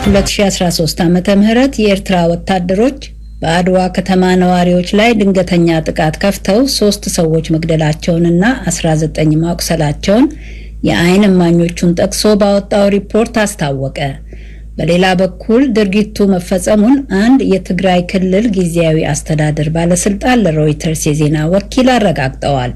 2013 ዓመተ ምህረት የኤርትራ ወታደሮች በአድዋ ከተማ ነዋሪዎች ላይ ድንገተኛ ጥቃት ከፍተው 3 ሰዎች መግደላቸውንና 19 ማቁሰላቸውን የዓይን እማኞቹን ጠቅሶ ባወጣው ሪፖርት አስታወቀ። በሌላ በኩል ድርጊቱ መፈጸሙን አንድ የትግራይ ክልል ጊዜያዊ አስተዳደር ባለስልጣን ለሮይተርስ የዜና ወኪል አረጋግጠዋል።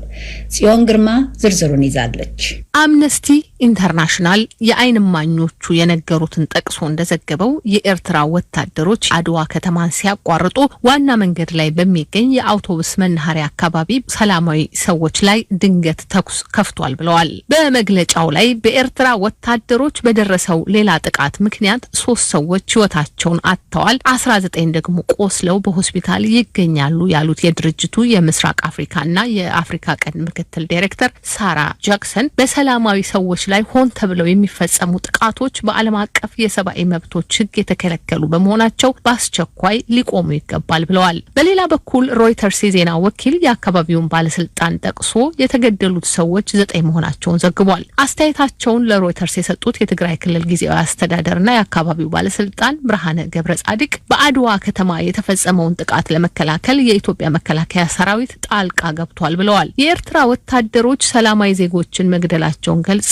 ጽዮን ግርማ ዝርዝሩን ይዛለች። አምነስቲ ኢንተርናሽናል የዓይን እማኞቹ የነገሩትን ጠቅሶ እንደዘገበው የኤርትራ ወታደሮች አድዋ ከተማን ሲያቋርጡ ዋና መንገድ ላይ በሚገኝ የአውቶቡስ መናኸሪያ አካባቢ ሰላማዊ ሰዎች ላይ ድንገት ተኩስ ከፍቷል ብለዋል። በመግለጫው ላይ በኤርትራ ወታደሮች በደረሰው ሌላ ጥቃት ምክንያት 3 ሰዎች ሕይወታቸውን አጥተዋል፣ 19 ደግሞ ቆስለው በሆስፒታል ይገኛሉ ያሉት የድርጅቱ የምስራቅ አፍሪካና የአፍሪካ ቀንድ ምክትል ዳይሬክተር ሳራ ጃክሰን በሰላማዊ ሰዎች ላይ ሆን ተብለው የሚፈጸሙ ጥቃቶች በዓለም አቀፍ የሰብአዊ መብቶች ሕግ የተከለከሉ በመሆናቸው በአስቸኳይ ሊቆሙ ይገባል ብለዋል። በሌላ በኩል ሮይተርስ የዜና ወኪል የአካባቢውን ባለስልጣን ጠቅሶ የተገደሉት ሰዎች 9 መሆናቸውን ዘግቧል። አስተያየታቸውን ለሮይተርስ የሰጡት የትግራይ ክልል ጊዜያዊ አስተዳደርና የአካባቢው ባለስልጣን ብርሃነ ገብረ ጻድቅ በአድዋ ከተማ የተፈጸመውን ጥቃት ለመከላከል የኢትዮጵያ መከላከያ ሰራዊት ጣልቃ ገብቷል ብለዋል። የኤርትራ ወታደሮች ሰላማዊ ዜጎችን መግደላቸውን ገልጸው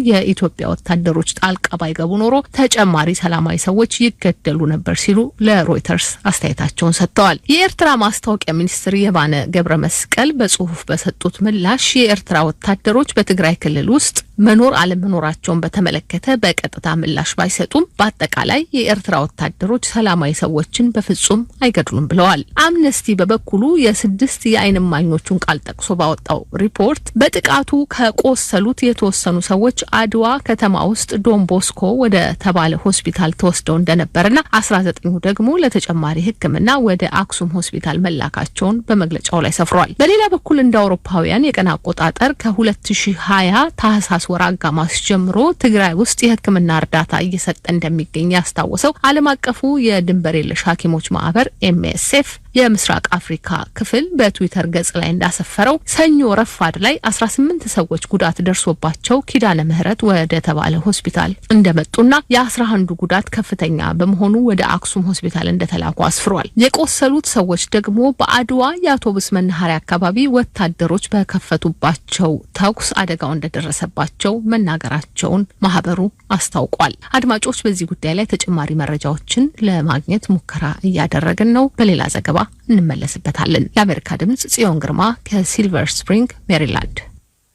የኢትዮጵያ ወታደሮች ጣልቃ ባይገቡ ኖሮ ተጨማሪ ሰላማዊ ሰዎች ይገደሉ ነበር ሲሉ ለሮይተርስ አስተያየታቸውን ሰጥተዋል። የኤርትራ ማስታወቂያ ሚኒስትር የባነ ገብረ መስቀል በጽሁፍ በሰጡት ምላሽ የኤርትራ ወታደሮች በትግራይ ክልል ውስጥ መኖር አለመኖራቸውን በተመለከተ በቀጥታ ምላሽ ባይሰጡም በአጠቃላይ የኤርትራ ወታደሮች ሰላማዊ ሰዎችን በፍጹም አይገድሉም ብለዋል። አምነስቲ በበኩሉ የ6 የዓይን እማኞቹን ቃል ጠቅሶ ባወጣው ሪፖርት በጥቃቱ ከቆሰሉት የተወሰኑ ሰዎች አድዋ ከተማ ውስጥ ዶን ቦስኮ ወደ ተባለ ሆስፒታል ተወስደው እንደነበርና 19ኙ ደግሞ ለተጨማሪ ሕክምና ወደ አክሱም ሆስፒታል መላካቸውን በመግለጫው ላይ ሰፍሯል። በሌላ በኩል እንደ አውሮፓውያን የቀን አቆጣጠር ከ2020 ታህሳስ ወር አጋማሽ ጀምሮ ትግራይ ውስጥ የሕክምና እርዳታ እየሰጠ እንደሚገኝ ያስታወሰው ዓለም አቀፉ የድንበር የለሽ ሐኪሞች ማህበር MSF የምስራቅ አፍሪካ ክፍል በትዊተር ገጽ ላይ እንዳሰፈረው ሰኞ ረፋድ ላይ 18 ሰዎች ጉዳት ደርሶባቸው ኪዳነ ምህረት ወደ ተባለ ሆስፒታል እንደመጡና የ11ዱ ጉዳት ከፍተኛ በመሆኑ ወደ አክሱም ሆስፒታል እንደተላኩ አስፍሯል። የቆሰሉት ሰዎች ደግሞ በአድዋ የአውቶቡስ መናኸሪያ አካባቢ ወታደሮች በከፈቱባቸው ተኩስ አደጋው እንደደረሰባቸው መናገራቸውን ማህበሩ አስታውቋል። አድማጮች፣ በዚህ ጉዳይ ላይ ተጨማሪ መረጃዎችን ለማግኘት ሙከራ እያደረግን ነው። በሌላ ዘገባ እንመለስበታለን። ለአሜሪካ ድምጽ ጽዮን ግርማ ከሲልቨር ስፕሪንግ ሜሪላንድ።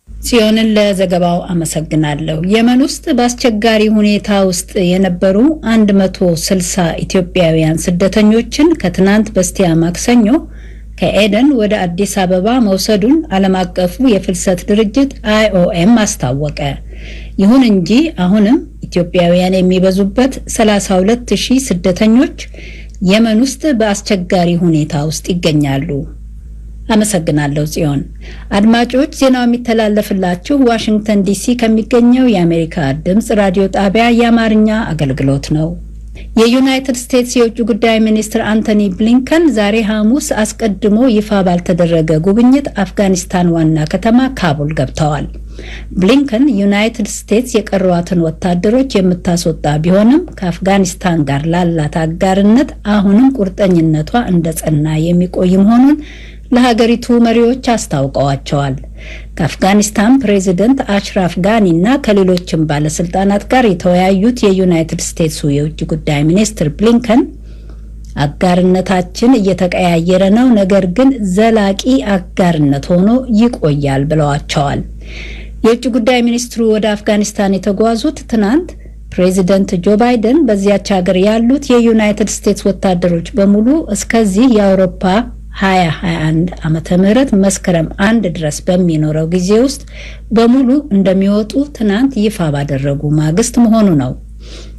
ጽዮንን ለዘገባው አመሰግናለሁ። የመን ውስጥ በአስቸጋሪ ሁኔታ ውስጥ የነበሩ 160 ኢትዮጵያውያን ስደተኞችን ከትናንት በስቲያ ማክሰኞ ከኤደን ወደ አዲስ አበባ መውሰዱን ዓለም አቀፉ የፍልሰት ድርጅት IOM አስታወቀ። ይሁን እንጂ አሁንም ኢትዮጵያውያን የሚበዙበት 32000 ስደተኞች የመን ውስጥ በአስቸጋሪ ሁኔታ ውስጥ ይገኛሉ። አመሰግናለሁ ጽዮን። አድማጮች፣ ዜናው የሚተላለፍላችሁ ዋሽንግተን ዲሲ ከሚገኘው የአሜሪካ ድምጽ ራዲዮ ጣቢያ የአማርኛ አገልግሎት ነው። የዩናይትድ ስቴትስ የውጭ ጉዳይ ሚኒስትር አንቶኒ ብሊንከን ዛሬ ሐሙስ አስቀድሞ ይፋ ባልተደረገ ጉብኝት አፍጋኒስታን ዋና ከተማ ካቡል ገብተዋል። ብሊንከን ዩናይትድ ስቴትስ የቀሯትን ወታደሮች የምታስወጣ ቢሆንም ከአፍጋኒስታን ጋር ላላት አጋርነት አሁንም ቁርጠኝነቷ እንደጸና የሚቆይ መሆኑን ለሀገሪቱ መሪዎች አስታውቀዋቸዋል። ከአፍጋኒስታን ፕሬዚደንት አሽራፍ ጋኒ እና ከሌሎችም ባለስልጣናት ጋር የተወያዩት የዩናይትድ ስቴትሱ የውጭ ጉዳይ ሚኒስትር ብሊንከን አጋርነታችን እየተቀያየረ ነው፣ ነገር ግን ዘላቂ አጋርነት ሆኖ ይቆያል ብለዋቸዋል። የውጭ ጉዳይ ሚኒስትሩ ወደ አፍጋኒስታን የተጓዙት ትናንት ፕሬዚደንት ጆ ባይደን በዚያች ሀገር ያሉት የዩናይትድ ስቴትስ ወታደሮች በሙሉ እስከዚህ የአውሮፓ 2021 ዓመተ ምህረት መስከረም 1 ድረስ በሚኖረው ጊዜ ውስጥ በሙሉ እንደሚወጡ ትናንት ይፋ ባደረጉ ማግስት መሆኑ ነው።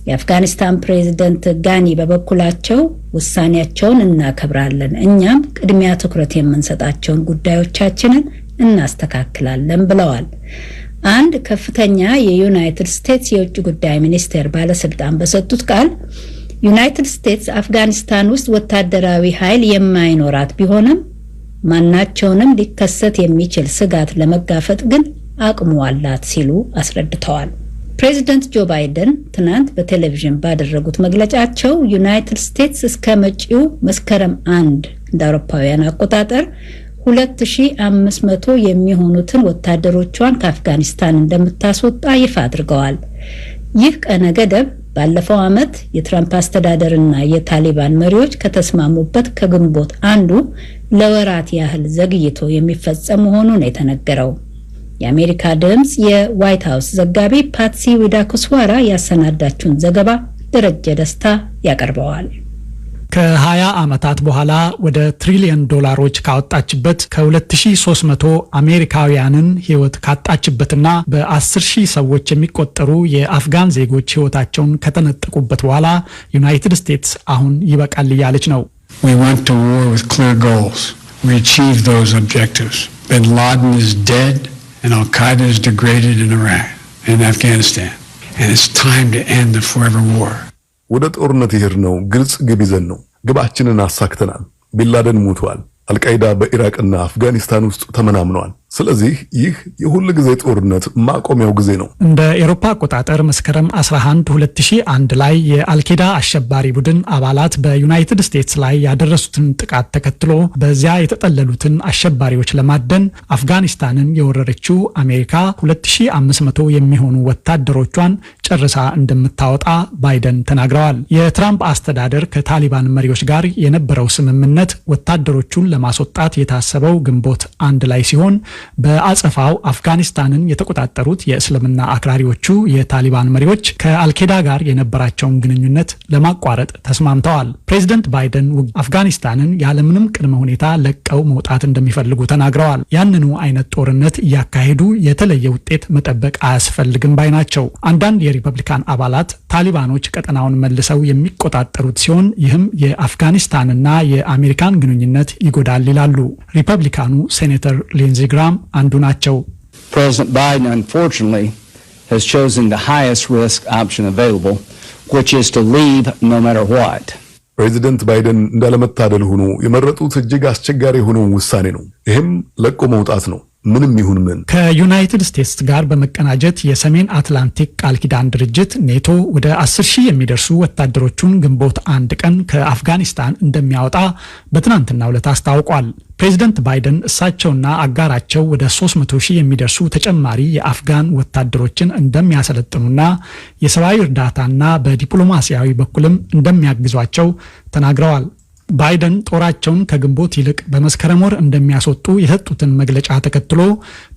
የአፍጋኒስታን ፕሬዚደንት ጋኒ በበኩላቸው ውሳኔያቸውን እናከብራለን፣ እኛም ቅድሚያ ትኩረት የምንሰጣቸውን ጉዳዮቻችንን እናስተካክላለን ብለዋል። አንድ ከፍተኛ የዩናይትድ ስቴትስ የውጭ ጉዳይ ሚኒስቴር ባለስልጣን በሰጡት ቃል ዩናይትድ ስቴትስ አፍጋኒስታን ውስጥ ወታደራዊ ኃይል የማይኖራት ቢሆንም ማናቸውንም ሊከሰት የሚችል ስጋት ለመጋፈጥ ግን አቅሙ አላት ሲሉ አስረድተዋል። ፕሬዚደንት ጆ ባይደን ትናንት በቴሌቪዥን ባደረጉት መግለጫቸው ዩናይትድ ስቴትስ እስከ መጪው መስከረም 1 እንደ አውሮፓውያን አቆጣጠር 2500 የሚሆኑትን ወታደሮቿን ከአፍጋኒስታን እንደምታስወጣ ይፋ አድርገዋል። ይህ ቀነ ገደብ ባለፈው ዓመት የትራምፕ አስተዳደርና የታሊባን መሪዎች ከተስማሙበት ከግንቦት አንዱ ለወራት ያህል ዘግይቶ የሚፈጸም መሆኑ ነው የተነገረው። የአሜሪካ ድምጽ የዋይት ሃውስ ዘጋቢ ፓትሲ ዊዳኩስዋራ ያሰናዳችውን ዘገባ ደረጀ ደስታ ያቀርበዋል። ከ20 ዓመታት በኋላ ወደ ትሪሊየን ዶላሮች ካወጣችበት ከ2300 አሜሪካውያንን ሕይወት ካጣችበትና በ10,000 ሰዎች የሚቆጠሩ የአፍጋን ዜጎች ሕይወታቸውን ከተነጠቁበት በኋላ ዩናይትድ ስቴትስ አሁን ይበቃል እያለች ነው። We went to war with clear goals. We achieved those objectives. Bin Laden is dead and Al-Qaeda is degraded in Iraq and Afghanistan. And it's time to end the forever war. ወደ ጦርነት ይሄድነው ግልጽ ግብ ይዘን ነው። ግባችንን አሳክተናል። ቢንላደን ሞቷል። አልቃይዳ በኢራቅና አፍጋኒስታን ውስጥ ተመናምኗል። ስለዚህ ይህ የሁሉ ጊዜ ጦርነት ማቆሚያው ጊዜ ነው። እንደ ኤሮፓ አቆጣጠር መስከረም 11 2001 ላይ የአልቃይዳ አሸባሪ ቡድን አባላት በዩናይትድ ስቴትስ ላይ ያደረሱትን ጥቃት ተከትሎ በዚያ የተጠለሉትን አሸባሪዎች ለማደን አፍጋኒስታንን የወረረችው አሜሪካ 2500 የሚሆኑ ወታደሮቿን ጨርሳ እንደምታወጣ ባይደን ተናግረዋል። የትራምፕ አስተዳደር ከታሊባን መሪዎች ጋር የነበረው ስምምነት ወታደሮቹን ለማስወጣት የታሰበው ግንቦት 1 ላይ ሲሆን በአጸፋው አፍጋኒስታንን የተቆጣጠሩት የእስልምና አክራሪዎቹ የታሊባን መሪዎች ከአልቃይዳ ጋር የነበራቸውን ግንኙነት ለማቋረጥ ተስማምተዋል። ፕሬዚደንት ባይደን አፍጋኒስታንን ያለምንም ቅድመ ሁኔታ ለቀው መውጣት እንደሚፈልጉ ተናግረዋል። ያንኑ አይነት ጦርነት እያካሄዱ የተለየ ውጤት መጠበቅ አያስፈልግም ባይ ናቸው። አንዳንድ የሪፐብሊካን አባላት ታሊባኖች ቀጠናውን መልሰው የሚቆጣጠሩት ሲሆን ይህም የአፍጋኒስታንና የአሜሪካን ግንኙነት ይጎዳል ይላሉ። ሪፐብሊካኑ ሴኔተር ሊንዚ ግራም አንዱ ናቸው። President Biden unfortunately has chosen the highest risk option available, which is to leave no matter what. ፕሬዚደንት ባይደን እንዳለመታደል ሆኖ የመረጡት እጅግ አስቸጋሪ የሆነው ውሳኔ ነው። ይህም ለቆ መውጣት ነው። ምንም ይሁን ምን ከዩናይትድ ስቴትስ ጋር በመቀናጀት የሰሜን አትላንቲክ ቃል ኪዳን ድርጅት ኔቶ ወደ 10,000 የሚደርሱ ወታደሮቹን ግንቦት 1 ቀን ከአፍጋኒስታን እንደሚያወጣ በትናንትናው ዕለት አስታውቋል። ፕሬዚደንት ባይደን እሳቸውና አጋራቸው ወደ 300,000 የሚደርሱ ተጨማሪ የአፍጋን ወታደሮችን እንደሚያሰለጥኑና የሰብአዊ እርዳታና በዲፕሎማሲያዊ በኩልም እንደሚያግዟቸው ተናግረዋል። ባይደን ጦራቸውን ከግንቦት ይልቅ በመስከረም ወር እንደሚያስወጡ የሰጡትን መግለጫ ተከትሎ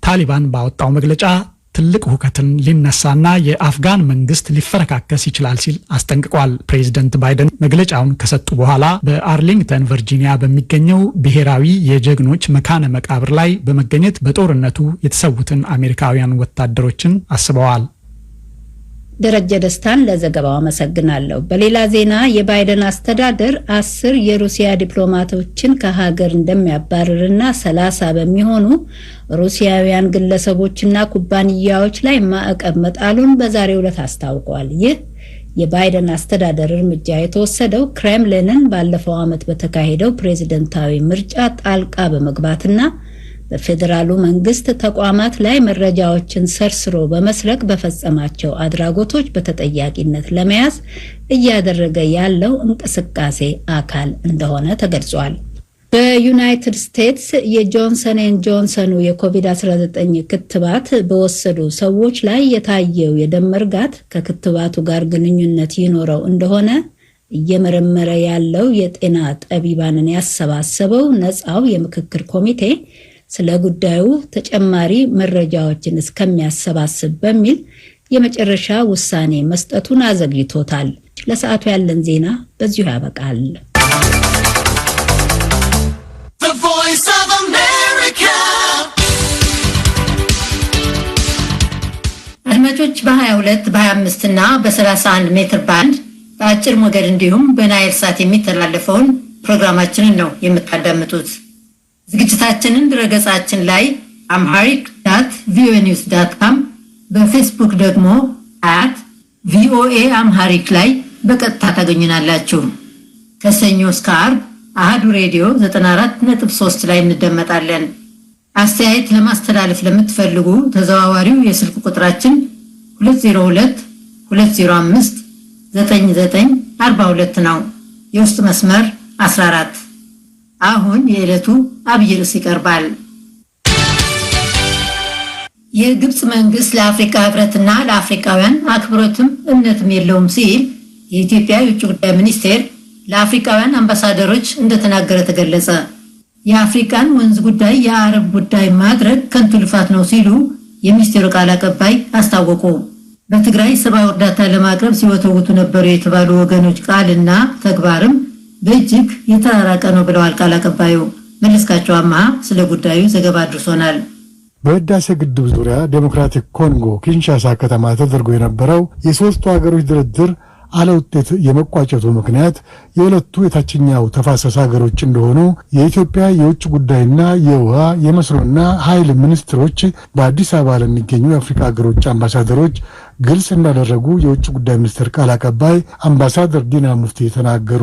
ታሊባን ባወጣው መግለጫ ትልቅ ሁከትን ሊነሳና የአፍጋን መንግስት ሊፈረካከስ ይችላል ሲል አስጠንቅቋል። ፕሬዚደንት ባይደን መግለጫውን ከሰጡ በኋላ በአርሊንግተን ቨርጂኒያ በሚገኘው ብሔራዊ የጀግኖች መካነ መቃብር ላይ በመገኘት በጦርነቱ የተሰዉትን አሜሪካውያን ወታደሮችን አስበዋል። ደረጀ ደስታን ለዘገባው አመሰግናለሁ። በሌላ ዜና የባይደን አስተዳደር 10 የሩሲያ ዲፕሎማቶችን ከሀገር እንደሚያባርርና 30 በሚሆኑ ሩሲያውያን ግለሰቦችና ኩባንያዎች ላይ ማዕቀብ መጣሉን በዛሬው ዕለት አስታውቋል። ይህ የባይደን አስተዳደር እርምጃ የተወሰደው ክሬምሊንን ባለፈው ዓመት በተካሄደው ፕሬዝደንታዊ ምርጫ ጣልቃ በመግባትና በፌዴራሉ መንግስት ተቋማት ላይ መረጃዎችን ሰርስሮ በመስረቅ በፈጸማቸው አድራጎቶች በተጠያቂነት ለመያዝ እያደረገ ያለው እንቅስቃሴ አካል እንደሆነ ተገልጿል። በዩናይትድ ስቴትስ የጆንሰን ኤንድ ጆንሰኑ የኮቪድ-19 ክትባት በወሰዱ ሰዎች ላይ የታየው የደም መርጋት ከክትባቱ ጋር ግንኙነት ይኖረው እንደሆነ እየመረመረ ያለው የጤና ጠቢባንን ያሰባሰበው ነፃው የምክክር ኮሚቴ ስለ ጉዳዩ ተጨማሪ መረጃዎችን እስከሚያሰባስብ በሚል የመጨረሻ ውሳኔ መስጠቱን አዘግይቶታል። ለሰዓቱ ያለን ዜና በዚሁ ያበቃል። The Voice of America. አድማጮች በ22 በ25 እና በ31 ሜትር ባንድ በአጭር ሞገድ እንዲሁም በናይል ሳት የሚተላለፈውን ፕሮግራማችንን ነው የምታዳምጡት። ዝግጅታችንን ድረገጻችን ላይ amharic.voanews.com በፌስቡክ ደግሞ @voa amharic ላይ በቀጥታ ታገኙናላችሁ። ከሰኞ እስከ ዓርብ አሃዱ ሬዲዮ 94.3 ላይ እንደመጣለን። አስተያየት ለማስተላለፍ ለምትፈልጉ ተዘዋዋሪው የስልክ ቁጥራችን 202-205-9942 ነው። የውስጥ መስመር 14። አሁን የዕለቱ አብይ ርዕስ ይቀርባል። የግብጽ መንግስት ለአፍሪካ ህብረትና ለአፍሪካውያን አክብሮትም እምነትም የለውም ሲል የኢትዮጵያ የውጭ ጉዳይ ሚኒስቴር ለአፍሪካውያን አምባሳደሮች እንደተናገረ ተገለጸ። የአፍሪካን ወንዝ ጉዳይ የአረብ ጉዳይ ማድረግ ከንቱ ልፋት ነው ሲሉ የሚኒስቴሩ ቃል አቀባይ አስታወቁ። በትግራይ ሰብአዊ እርዳታ ለማቅረብ ሲወተውቱ ነበሩ የተባሉ ወገኖች ቃልና ተግባርም በእጅግ የተራራቀ ነው ብለዋል ቃል አቀባዩ። መለስካቸው አማሃ ስለ ጉዳዩ ዘገባ አድርሶናል። በህዳሴ ግድብ ዙሪያ ዴሞክራቲክ ኮንጎ ኪንሻሳ ከተማ ተደርጎ የነበረው የሶስቱ ሀገሮች ድርድር አለውጤት የመቋጨቱ ምክንያት የሁለቱ የታችኛው ተፋሰስ ሀገሮች እንደሆኑ የኢትዮጵያ የውጭ ጉዳይና የውሃ የመስኖና ኃይል ሚኒስትሮች በአዲስ አበባ ለሚገኙ የአፍሪካ ሀገሮች አምባሳደሮች ግልጽ እንዳደረጉ የውጭ ጉዳይ ሚኒስትር ቃል አቀባይ አምባሳደር ዲና ሙፍቲ ተናገሩ።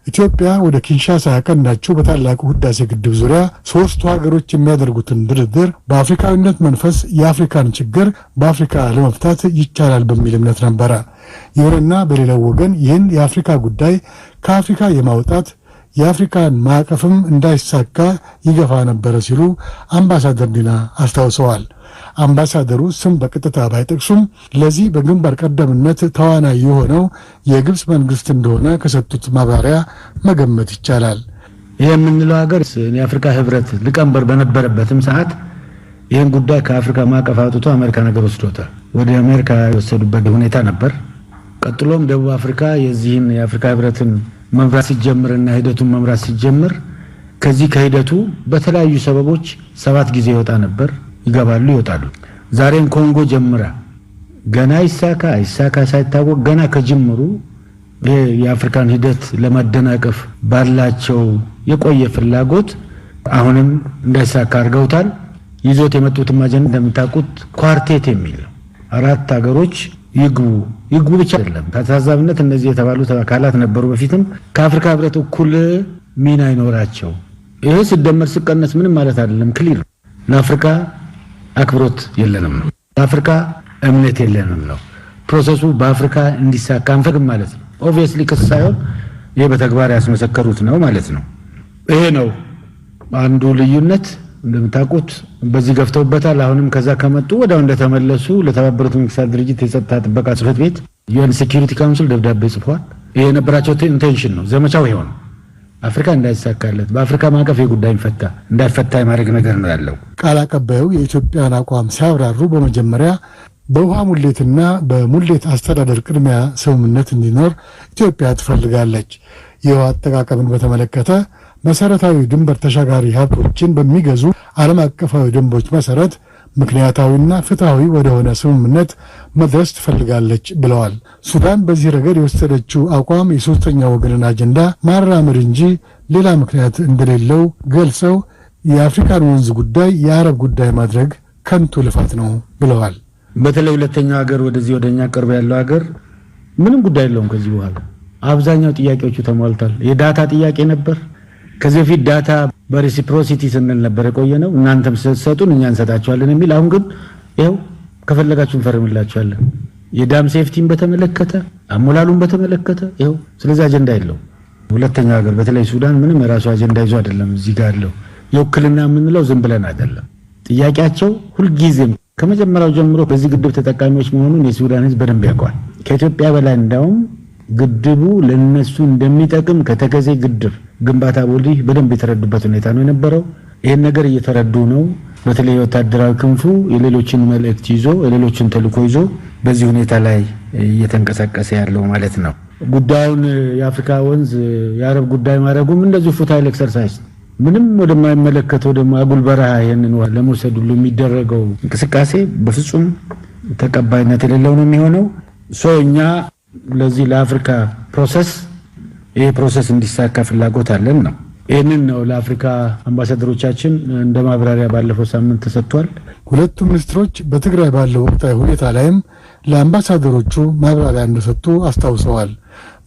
ኢትዮጵያ ወደ ኪንሻሳ ያቀናችው በታላቁ ህዳሴ ግድብ ዙሪያ ሶስቱ ሀገሮች የሚያደርጉትን ድርድር በአፍሪካዊነት መንፈስ የአፍሪካን ችግር በአፍሪካ ለመፍታት ይቻላል በሚል እምነት ነበረ። ይሁንና በሌላው ወገን ይህን የአፍሪካ ጉዳይ ከአፍሪካ የማውጣት የአፍሪካን ማዕቀፍም እንዳይሳካ ይገፋ ነበረ ሲሉ አምባሳደር ዲና አስታውሰዋል። አምባሳደሩ ስም በቀጥታ ባይጠቅሱም ለዚህ በግንባር ቀደምነት ተዋናይ የሆነው የግብጽ መንግስት እንደሆነ ከሰጡት ማብራሪያ መገመት ይቻላል። ይህ የምንለው ሀገር የአፍሪካ ህብረት ሊቀመንበር በነበረበትም ሰዓት ይህን ጉዳይ ከአፍሪካ ማዕቀፍ አውጥቶ አሜሪካ ነገር ወስዶታል። ወደ አሜሪካ የወሰዱበት ሁኔታ ነበር። ቀጥሎም ደቡብ አፍሪካ የዚህን የአፍሪካ ህብረትን መምራት ሲጀምርና ሂደቱን መምራት ሲጀምር ከዚህ ከሂደቱ በተለያዩ ሰበቦች 7 ጊዜ ይወጣ ነበር። ይገባሉ፣ ይወጣሉ። ዛሬም ኮንጎ ጀምራ ገና አይሳካ ሳይታወቅ ገና ከጅምሩ የአፍሪካን ሂደት ለማደናቀፍ ባላቸው የቆየ ፍላጎት አሁንም እንዳይሳካ አድርገውታል። ይዞት የመጡትም አጀንዳ እንደምታውቁት ኳርቴት የሚል 4 ሀገሮች ይግቡ ብቻ አይደለም። ታዛቢነት እነዚህ የተባሉት አካላት ነበሩ። በፊትም ከአፍሪካ ህብረት እኩል ሚና ይኖራቸው። ይሄ ሲደመር ሲቀነስ ምንም ማለት አይደለም። ክሊር ለአፍሪካ አክብሮት የለንም ነው። ለአፍሪካ እምነት የለንም ነው። ፕሮሰሱ በአፍሪካ እንዲሳካ አንፈቅም ማለት ነው። ኦብቪየስሊ ክስ ሳይሆን ይሄ በተግባር ያስመሰከሩት ነው ማለት ነው። ይሄ ነው አንዱ ልዩነት። እንደምታውቁት በዚህ ገፍተውበታል። አሁንም ከዛ ከመጡ ወዲያው እንደተመለሱ ለተባበሩት መንግስታት ድርጅት የጸጥታ ጥበቃ ጽሕፈት ቤት ዩኤን ሴኩሪቲ ካውንስል ደብዳቤ ጽፏል። ይሄ የነበራቸው ኢንቴንሽን ነው። ዘመቻው ይሄው ነው። አፍሪካ እንዳይሳካለት በአፍሪካ ማዕቀፍ የጉዳይ እንዳይፈታ የማድረግ ነገር ነው ያለው። ቃል አቀባዩ የኢትዮጵያን አቋም ሲያብራሩ በመጀመሪያ በውሃ ሙሌትና በሙሌት አስተዳደር ቅድሚያ ስምምነት እንዲኖር ኢትዮጵያ ትፈልጋለች። የውሃ አጠቃቀምን በተመለከተ መሰረታዊ ድንበር ተሻጋሪ ሀብቶችን በሚገዙ ዓለም አቀፋዊ ደንቦች መሰረት ምክንያታዊና ፍትሐዊ ወደሆነ ስምምነት መድረስ ትፈልጋለች ብለዋል። ሱዳን በዚህ ረገድ የወሰደችው አቋም የሶስተኛ ወገንን አጀንዳ ማራመድ እንጂ ሌላ ምክንያት እንደሌለው ገልጸው የአፍሪካን ወንዝ ጉዳይ የአረብ ጉዳይ ማድረግ ከንቱ ልፋት ነው ብለዋል። በተለይ ሁለተኛው ሀገር ወደኛ ቅርብ ያለው ሀገር ምንም ጉዳይ የለውም። ከዚህ በኋላ አብዛኛው ጥያቄዎቹ ተሟልቷል። የዳታ ጥያቄ ነበር። ከዚህ በፊት ዳታ በሬሲፕሮሲቲ ስንል ነበር የቆየ ነው። እናንተም ስትሰጡን እኛ እንሰጣቸዋለን የሚል አሁን ግን ይኸው ከፈለጋችሁ እንፈርምላችኋለን። የዳም ሴፍቲን በተመለከተ አሞላሉን በተመለከተ ይኸው። ስለዚህ አጀንዳ የለው። ሁለተኛው ሀገር በተለይ ሱዳን ምንም የራሱ አጀንዳ ይዞ አይደለም እዚህ ጋር ያለው። የውክልና የምንለው ዝም ብለን አይደለም። ጥያቄያቸው ሁልጊዜም ከመጀመሪያው ጀምሮ በዚህ ግድብ ተጠቃሚዎች መሆኑን የሱዳን ሕዝብ በደንብ ያውቃል። ከኢትዮጵያ በላይ እንዳውም ግድቡ ለነሱ እንደሚጠቅም ከተከዜ ግድብ ግንባታ ወዲህ በደንብ የተረዱበት ሁኔታ ነው የነበረው። ይሄን ነገር እየተረዱ ነው። በተለይ ወታደራዊ ክንፉ የሌሎችን መልእክት ይዞ የሌሎችን ተልዕኮ ይዞ በዚህ ሁኔታ ላይ እየተንቀሳቀሰ ያለው ማለት ነው። ጉዳዩን የአፍሪካ ወንዝ የአረብ ጉዳይ ማድረጉም እንደዚሁ ፉታይል ኤክሰርሳይዝ ምንም ወደማይመለከተው ደግሞ አጉል በረሃ ይሄንን ለመውሰድ ሁሉ የሚደረገው እንቅስቃሴ በፍጹም ተቀባይነት የሌለው ነው የሚሆነው። እኛ ለዚህ ለአፍሪካ ፕሮሰስ ይሄ ፕሮሰስ እንዲሳካ ፍላጎት አለን ነው። ይህንን ነው ለአፍሪካ አምባሳደሮቻችን እንደ ማብራሪያ ባለፈው ሳምንት ተሰጥቷል። ሁለቱ ሚኒስትሮች በትግራይ ባለው ወቅታዊ ሁኔታ ላይም ለአምባሳደሮቹ ማብራሪያ እንደሰጡ አስታውሰዋል።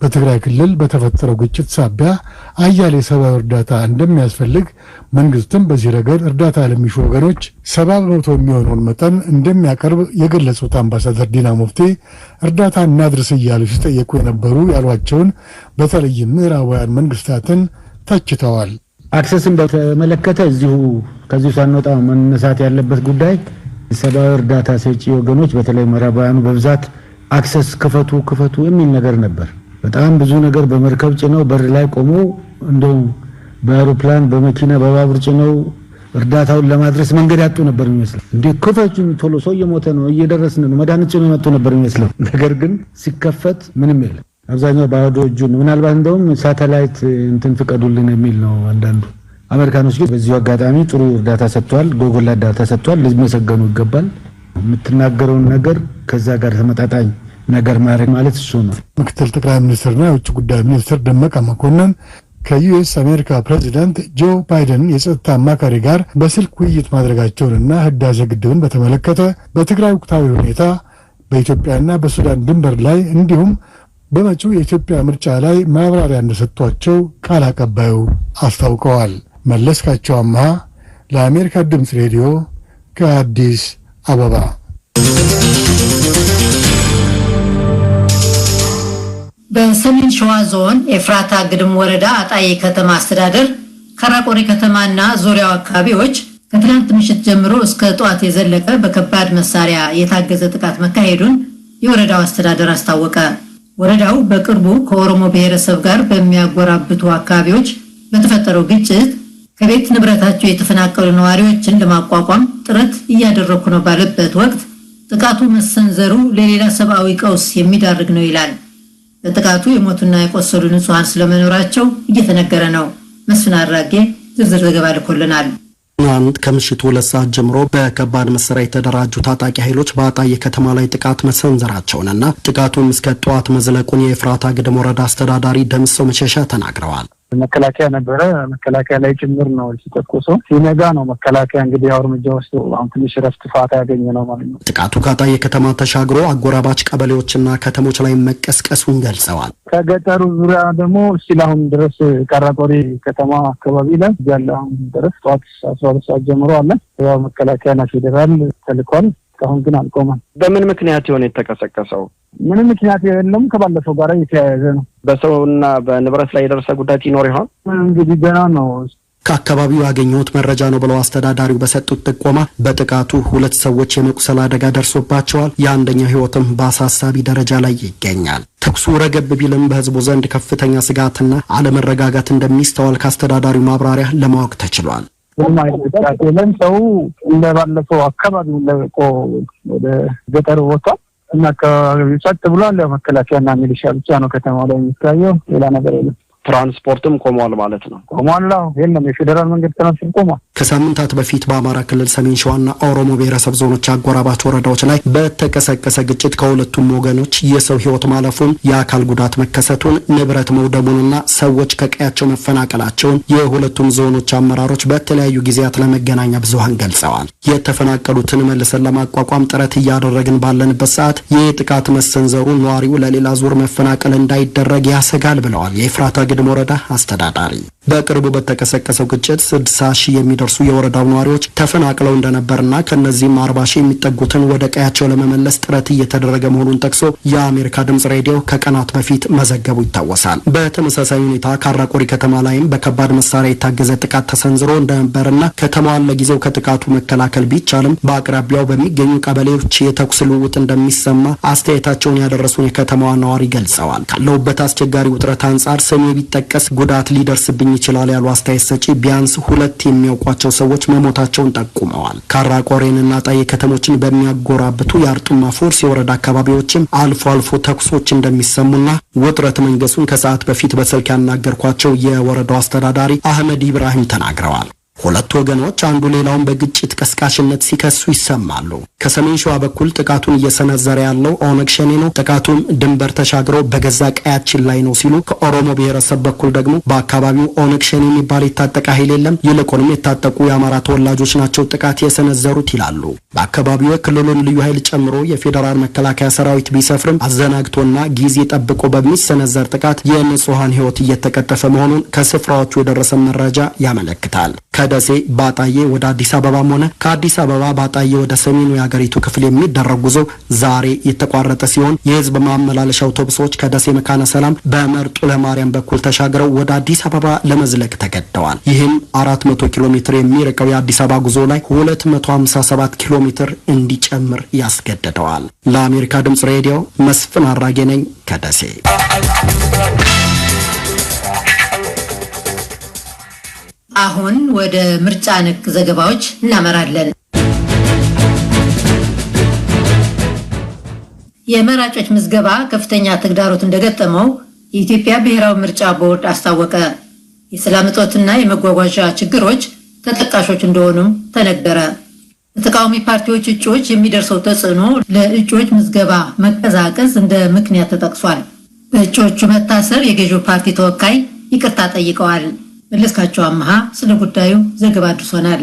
በትግራይ ክልል በተፈጠረው ግጭት ሳቢያ አያሌ ሰብአዊ እርዳታ እንደሚያስፈልግ መንግስትም በዚህ ረገድ እርዳታ ለሚሹ ወገኖች 70% የሚሆነውን መጠን እንደሚያቀርብ የገለጹት አምባሳደር ዲና ሙፍቲ እርዳታ እናድርስ እያሉ ሲጠየቁ የነበሩ ያሏቸውን በተለይም ምዕራባውያን መንግስታትን ተችተዋል። አክሰስን በተመለከተ ከዚሁ ሳንወጣ መነሳት ያለበት ጉዳይ ሰብአዊ እርዳታ ሰጪ ወገኖች በተለይ ምዕራባውያኑ በብዛት አክሰስ ክፈቱ የሚል ነገር ነበር። በጣም ብዙ ነገር በመርከብ ጭነው በር ላይ ቆመው እንደው በአውሮፕላን በመኪና በባቡር ጭነው እርዳታውን ለማድረስ መንገድ ያጡ ነበር የሚመስለው። እንዴ ክፈቱን ቶሎ ሰው እየሞተ ነው እየደረስን ነው መድኃኒት ጭነው መጡ ነበር የሚመስለው። ነገር ግን ሲከፈት ምንም የለም። አብዛኛው ባዶ እጁን ምናልባት እንደውም ሳተላይት ፍቀዱልን የሚል ነው አንዳንዱ። አሜሪካኖች ግን በዚሁ አጋጣሚ ጥሩ እርዳታ ሰጥቷል፣ ጎጎላ እርዳታ ሰጥቷል። ሊመሰገኑ ይገባል። የምትናገረውን ነገር ከዛ ጋር ተመጣጣኝ ነገር ማድረግ ማለት እሱ ነው። ምክትል ጠቅላይ ሚኒስትርና የውጭ ጉዳይ ሚኒስትር ደመቀ መኮንን ከዩኤስ አሜሪካ ፕሬዚዳንት ጆ ባይደን የጸጥታ አማካሪ ጋር በስልክ ውይይት ማድረጋቸውንና ህዳሴ ግድብን በተመለከተ በትግራይ ወቅታዊ ሁኔታ በኢትዮጵያና በሱዳን ድንበር ላይ እንዲሁም በመጪው የኢትዮጵያ ምርጫ ላይ ማብራሪያ እንደሰጧቸው ቃል አቀባዩ አስታውቀዋል። መለስካቸው አምሃ ለአሜሪካ ድምፅ ሬዲዮ ከአዲስ አበባ። በሰሜን ሸዋ ዞን ኤፍራታ ግድም ወረዳ አጣዬ ከተማ አስተዳደር ከራቆሬ ከተማና ዙሪያው አካባቢዎች ከትናንት ምሽት ጀምሮ እስከ ጠዋት የዘለቀ በከባድ መሳሪያ የታገዘ ጥቃት መካሄዱን የወረዳው አስተዳደር አስታወቀ። ወረዳው በቅርቡ ከኦሮሞ ብሔረሰብ ጋር በሚያጎራብቱ አካባቢዎች በተፈጠረው ግጭት ከቤት ንብረታቸው የተፈናቀሉ ነዋሪዎችን ለማቋቋም ጥረት እያደረኩ ነው ባለበት ወቅት ጥቃቱ መሰንዘሩ ለሌላ ሰብአዊ ቀውስ የሚዳርግ ነው ይላል። በጥቃቱ የሞቱና የቆሰሉ ንጹሃን ስለመኖራቸው እየተነገረ ነው። መስፍን አራጌ ዝርዝር ዘገባ ልኮልናል። ትናንት ከምሽቱ 2 ሰዓት ጀምሮ በከባድ መሳሪያ የተደራጁ ታጣቂ ኃይሎች በአጣዬ ከተማ ላይ ጥቃት መሰንዘራቸውንና ጥቃቱም እስከ ጠዋት መዝለቁን የኤፍራታ ግድም ወረዳ አስተዳዳሪ ደምሰው መሸሻ ተናግረዋል። መከላከያ ነበረ። መከላከያ ላይ ጭምር ነው ሲተኮሰው። ሲነጋ ነው መከላከያ እንግዲህ ያው እርምጃ ወስዶ አሁን ትንሽ ረፍት ፋታ ያገኘ ነው ማለት ነው። ጥቃቱ ከአጣዬ ከተማ ተሻግሮ አጎራባች ቀበሌዎችና ከተሞች ላይ መቀስቀሱን ገልጸዋል። ከገጠሩ ዙሪያ ደግሞ እስቲል አሁን ድረስ ቀራቆሪ ከተማ አካባቢ ላይ ያለ አሁን ድረስ ጠዋት 12 ሰዓት ጀምሮ አለ። ያው መከላከያና ፌዴራል ተልኳል። አሁን ግን አልቆመም። በምን ምክንያት ይሆን የተቀሰቀሰው? ምንም ምክንያት የለም። ከባለፈው ጋር የተያያዘ ነው። በሰውና በንብረት ላይ የደረሰ ጉዳት ይኖር ይሆን? እንግዲህ ገና ነው። ከአካባቢው ያገኘሁት መረጃ ነው ብለው አስተዳዳሪው በሰጡት ጥቆማ በጥቃቱ 2 ሰዎች የመቁሰል አደጋ ደርሶባቸዋል። የአንደኛው ሕይወትም በአሳሳቢ ደረጃ ላይ ይገኛል። ተኩሱ ረገብ ቢልም በህዝቡ ዘንድ ከፍተኛ ስጋትና አለመረጋጋት እንደሚስተዋል ከአስተዳዳሪው ማብራሪያ ለማወቅ ተችሏል። ሰው እንደባለፈው አካባቢውን ለቆ ወደ ገጠሩ ወጥቷል እና አካባቢው ጸጥ ብሏል። መከላከያና ሚሊሻ ብቻ ነው ከተማው ላይ የሚታየው፣ ሌላ ነገር የለም። ትራንስፖርትም ቆሟል ማለት ነው? ቆሟል። የለም የፌዴራል መንገድ ትራንስፖርት ቆሟል። ከሳምንታት በፊት በአማራ ክልል ሰሜን ሸዋና ኦሮሞ ብሔረሰብ ዞኖች አጎራባች ወረዳዎች ላይ በተቀሰቀሰ ግጭት ከሁለቱም ወገኖች የሰው ህይወት ማለፉን፣ የአካል ጉዳት መከሰቱን፣ ንብረት መውደሙንና ሰዎች ከቀያቸው መፈናቀላቸውን የሁለቱም ዞኖች አመራሮች በተለያዩ ጊዜያት ለመገናኛ ብዙሃን ገልጸዋል። የተፈናቀሉትን መልሰን ለማቋቋም ጥረት እያደረግን ባለንበት ሰዓት ይህ ጥቃት መሰንዘሩ ነዋሪው ለሌላ ዙር መፈናቀል እንዳይደረግ ያሰጋል ብለዋል የኤፍራታ ግድም ወረዳ አስተዳዳሪ። በቅርቡ በተቀሰቀሰው ግጭት 60 ሺህ የሚደርሱ የወረዳው ነዋሪዎች ተፈናቅለው እንደነበርና ከነዚህም 40 ሺህ የሚጠጉትን ወደ ቀያቸው ለመመለስ ጥረት እየተደረገ መሆኑን ጠቅሶ የአሜሪካ ድምጽ ሬዲዮ ከቀናት በፊት መዘገቡ ይታወሳል። በተመሳሳይ ሁኔታ ካራቆሪ ከተማ ላይም በከባድ መሳሪያ የታገዘ ጥቃት ተሰንዝሮ እንደነበርና ከተማዋን ለጊዜው ከጥቃቱ መከላከል ቢቻልም በአቅራቢያው በሚገኙ ቀበሌዎች የተኩስ ልውውጥ እንደሚሰማ አስተያየታቸውን ያደረሱን የከተማዋ ነዋሪ ገልጸዋል። ካለውበት አስቸጋሪ ውጥረት አንጻር ስሜ ቢጠቀስ ጉዳት ሊደርስብኝ ይችላል ያሉ አስተያየት ሰጪ ቢያንስ 2 የሚያውቋቸው ሰዎች መሞታቸውን ጠቁመዋል። ካራቆሬንና አጣዬ ከተሞችን በሚያጎራብቱ የአርጡማ ፎርስ የወረዳ አካባቢዎችም አልፎ አልፎ ተኩሶች እንደሚሰሙና ውጥረት መንገሱን ከሰዓት በፊት በስልክ ያናገርኳቸው የወረዳው አስተዳዳሪ አህመድ ኢብራሂም ተናግረዋል። ሁለቱ ወገኖች አንዱ ሌላውን በግጭት ቀስቃሽነት ሲከሱ ይሰማሉ። ከሰሜን ሸዋ በኩል ጥቃቱን እየሰነዘረ ያለው ኦነግ ሸኔ ነው፣ ጥቃቱም ድንበር ተሻግሮ በገዛ ቀያችን ላይ ነው ሲሉ፣ ከኦሮሞ ብሔረሰብ በኩል ደግሞ በአካባቢው ኦነግ ሸኔ የሚባል የታጠቀ ኃይል የለም፣ ይልቁንም የታጠቁ የአማራ ተወላጆች ናቸው ጥቃት የሰነዘሩት ይላሉ። በአካባቢው የክልሉን ልዩ ኃይል ጨምሮ የፌዴራል መከላከያ ሰራዊት ቢሰፍርም አዘናግቶና ጊዜ ጠብቆ በሚሰነዘር ጥቃት የንጹሃን ሕይወት እየተቀጠፈ መሆኑን ከስፍራዎቹ የደረሰ መረጃ ያመለክታል። ከደሴ ባጣዬ ወደ አዲስ አበባም ሆነ ከአዲስ አበባ ባጣዬ ወደ ሰሜኑ የሀገሪቱ ክፍል የሚደረግ ጉዞ ዛሬ የተቋረጠ ሲሆን የህዝብ ማመላለሻ አውቶቡሶች ከደሴ መካነ ሰላም በመርጡ ለማርያም በኩል ተሻግረው ወደ አዲስ አበባ ለመዝለቅ ተገደዋል። ይህም 400 ኪሎ ሜትር የሚርቀው የአዲስ አበባ ጉዞ ላይ 257 ኪሎ ሜትር እንዲጨምር ያስገድደዋል። ለአሜሪካ ድምጽ ሬዲዮ መስፍን አራጌ ነኝ ከደሴ። አሁን ወደ ምርጫ ነክ ዘገባዎች እናመራለን። የመራጮች ምዝገባ ከፍተኛ ተግዳሮት እንደገጠመው የኢትዮጵያ ብሔራዊ ምርጫ ቦርድ አስታወቀ። የሰላም እጦትና የመጓጓዣ ችግሮች ተጠቃሾች እንደሆኑም ተነገረ። በተቃዋሚ ፓርቲዎች እጩዎች የሚደርሰው ተጽዕኖ ለእጩዎች ምዝገባ መቀዛቀዝ እንደ ምክንያት ተጠቅሷል። በእጩዎቹ መታሰር የገዢው ፓርቲ ተወካይ ይቅርታ ጠይቀዋል። መለስካቸው አመሃ ስለ ጉዳዩ ዘገባ አድርሶናል።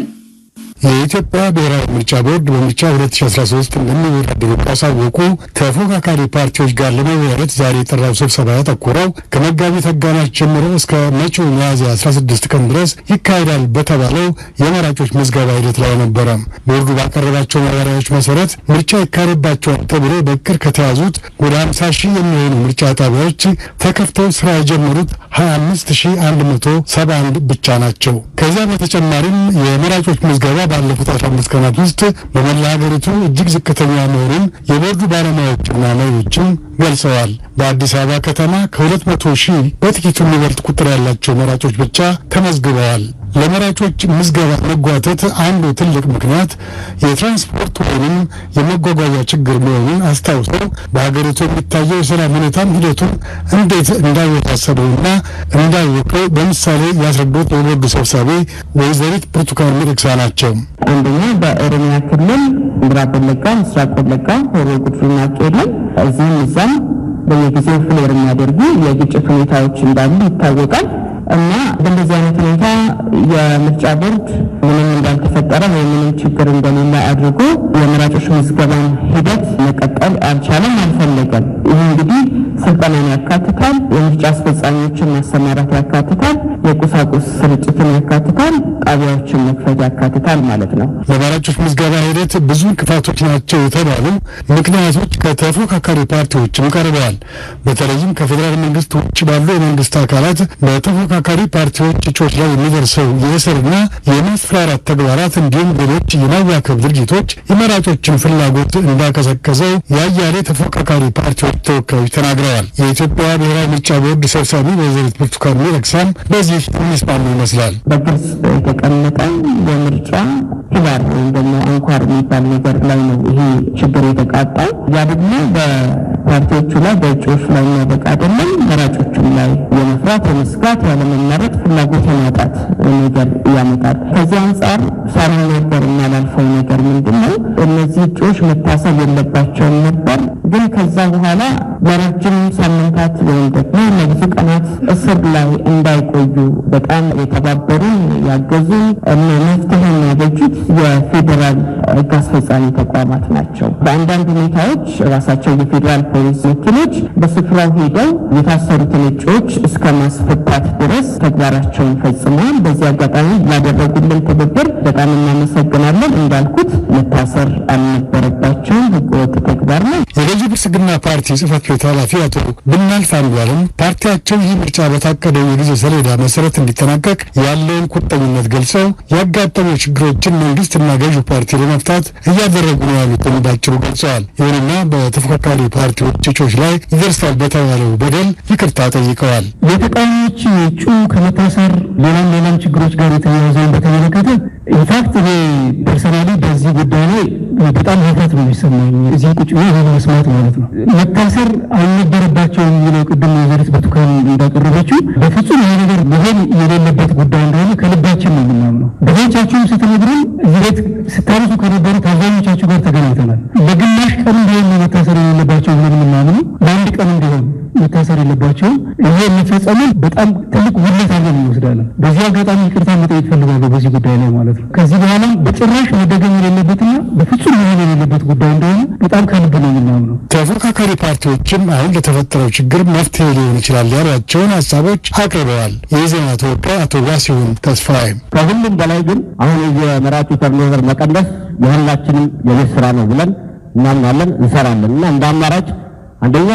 የኢትዮጵያ ብሔራዊ ምርጫ ቦርድ በምርጫ 2013 እንደሚወዳደሩ ካሳወቁ ተፎካካሪ ፓርቲዎች ጋር ለመወያየት ዛሬ የጠራው ስብሰባ ያተኮረው ከመጋቢት አጋማሽ ጀምሮ እስከ መጪው ሚያዝያ 16 ቀን ድረስ ይካሄዳል በተባለው የመራጮች ምዝገባ ሂደት ላይ ነበረ። ቦርዱ ባቀረባቸው ማብራሪያዎች መሰረት ምርጫ ይካሄድባቸዋል ተብሎ በእቅድ ከተያዙት ወደ 50 ሺህ የሚሆኑ ምርጫ ጣቢያዎች ተከፍተው ስራ የጀመሩት 25171 ብቻ ናቸው። ከዚያ በተጨማሪም የመራጮች ምዝገባ ባለፉት 15 ቀናት ውስጥ በመላ ሀገሪቱ እጅግ ዝቅተኛ መሆኑን የቦርዱ ባለሙያዎችና መሪዎችም ገልጸዋል። በአዲስ አበባ ከተማ ከ200 ሺህ በጥቂቱ የሚበልጥ ቁጥር ያላቸው መራጮች ብቻ ተመዝግበዋል። ለመራጮች ምዝገባ መጓተት አንዱ ትልቅ ምክንያት የትራንስፖርት ወይም የመጓጓዣ ችግር መሆኑን አስታውሰው በሀገሪቱ የሚታየው የሰላም ሁኔታም ሂደቱን እንዴት እንዳወሳሰበውና እንዳወቀው በምሳሌ ያስረዱት የቦርዱ ሰብሳቢ ወይዘሪት ብርቱካን ሚደቅሳ ናቸው። አንደኛ በኦሮሚያ ክልል ምዕራብ ወለጋ፣ ምስራቅ ወለጋ፣ ሆሮ ጉዱሩና ቄለም እዚህም እዛም በየጊዜው ፍሌር የሚያደርጉ የግጭት ሁኔታዎች እንዳሉ ይታወቃል። እና በእንደዚህ አይነት ሁኔታ የምርጫ ቦርድ ምንም እንዳልተፈጠረ ወይም ምንም ችግር እንደሌለ አድርጎ የመራጮች ምዝገባን ሂደት መቀጠል አልቻለም፣ አልፈለገም። ይህ እንግዲህ ስልጠናን ያካትታል፣ የምርጫ አስፈጻሚዎችን ማሰማራት ያካትታል፣ የቁሳቁስ ስርጭትን ያካትታል፣ ጣቢያዎችን መክፈት ያካትታል ማለት ነው። ለመራጮች ምዝገባ ሂደት ብዙ እንቅፋቶች ናቸው የተባሉ ምክንያቶች ከተፎካካሪ ፓርቲዎችም ቀርበዋል። በተለይም ከፌዴራል መንግስት ውጭ ባሉ የመንግስት አካላት በተፎካካሪ ፓርቲዎች እጩዎች ላይ የሚደርሰው የእስርና የማስፈራራት ተግባራት እንዲሁም ሌሎች የማዋከብ ድርጊቶች የመራጮችን ፍላጎት እንዳቀሰቀሰው የአያሌ ተፎካካሪ ፓርቲዎች ተወካዮች ተናግረዋል። የኢትዮጵያ ብሔራዊ ምርጫ ቦርድ ሰብሳቢ ወይዘሪት ብርቱካን ሚደቅሳም በዚህ የሚስማሙ ይመስላል። በግልጽ የተቀመጠ የምርጫ ፒላር ወይም ደግሞ አንኳር የሚባል ነገር ላይ ነው ይሄ ችግር የተቃጣው። ያ ደግሞ በፓርቲዎቹ ላይ በእጩዎች ላይ የሚያበቃ አይደለም። መራጮቹም ላይ የመፍራት የመስጋት ያለመመረጥ ፍላጎት የማጣት ነገር ያመጣል። ከዚህ አንጻር ሳልናገር የማላልፈው ነገር ምንድን ነው፣ እነዚህ እጩዎች መታሰብ የለባቸውም ነበር። ግን ከዛ በኋላ ለረጅም ሳምንታት ወይም ደግሞ ለብዙ ቀናት እስር ላይ እንዳይቆዩ በጣም የተባበሩን ያገዙን እና መፍትሄ የሚያበጁት የፌዴራል ሕግ አስፈጻሚ ተቋማት ናቸው። በአንዳንድ ሁኔታዎች ራሳቸው የፌዴራል ፖሊስ ወኪሎች በስፍራው ሄደው የታሰሩትን እጩዎች እስከ ማስፈታት ድረስ ተግባራቸውን ፈጽመዋል። በዚህ አጋጣሚ ላደረጉልን ትብብር በጣም እናመሰግናለን። እንዳልኩት መታሰር አልነበረባቸውም፣ ህገወጥ ተግባር ነው። የገዢ ብልጽግና ፓርቲ ጽህፈት ቤት ኃላፊ አቶ ብናልፍ አንዱዓለም ፓርቲያቸው ይህ ምርጫ በታቀደው የጊዜ ሰሌዳ መሰረት እንዲጠናቀቅ ያለውን ቁርጠኝነት ገልጸው ያጋጠሙ ችግሮችን መንግስትና ገዢው ፓርቲ ለመፍታት እያደረጉ ነው ያሉትን ባጭሩ ገልጸዋል። ይሁንና በተፎካካሪ ፓርቲዎች እጩዎች ላይ ይደርሳል በተባለው በደል ይቅርታ ጠይቀዋል። የተቃዋሚዎች እጩ ከመታሰር ሌላም ችግሮች ጋር የተያያዘውን በተመለከተ ኢንፋክት እኔ ፐርሰናሊ በዚህ ጉዳይ ላይ በጣም ሀፍረት ነው የሚሰማኝ እዚህ ቁጭ ብሎ መስማት ማለት ነው። መታሰር አልነበረባቸውም የሚለው ቅድም ወይዘሪት ብርቱካን እንዳቀረበችው በፍጹም ይሄ ነገር መሆን የሌለበት ጉዳይ እንደሆነ ከልባችን ነው የምናምነው። ብዙዎቻችሁም ስትነግሩን እዚህ ቤት ስታነሱ ከነበሩት አብዛኞቻችሁ ጋር ተገናኝተናል። በግማሽ ቀን ቢሆን መታሰር የሌለባቸው ብለን የምናምነው በአንድ ቀን ቢሆን መታሰር የለባቸውም። ይሄ የሚፈጸመው በጣም ትልቅ ጉድለት አድርገን እንወስዳለን። በዚህ አጋጣሚ ይቅርታ መጠየቅ ፈልጋለሁ በዚህ ጉዳይ ላይ ማለት ነው። ከዚህ በኋላ በጭራሽ መደገም የሌለበትና በፍጹም መሆን የሌለበት ጉዳይ እንደሆነ በጣም ከልብ ነው የምናምነው። ተፎካካሪ ፓርቲዎችም አሁን ለተፈጠረው ችግር መፍትሄ ሊሆን ይችላል ያሏቸውን ሀሳቦች አቅርበዋል። የኢዜማ ተወካይ አቶ ዋሲሁን ተስፋዬ ከሁሉም በላይ ግን አሁን የመራጩ ተርኖቨር መቀነስ የሁላችንም የቤት ስራ ነው ብለን እናምናለን፣ እንሰራለን እና እንደ አማራጭ አንደኛ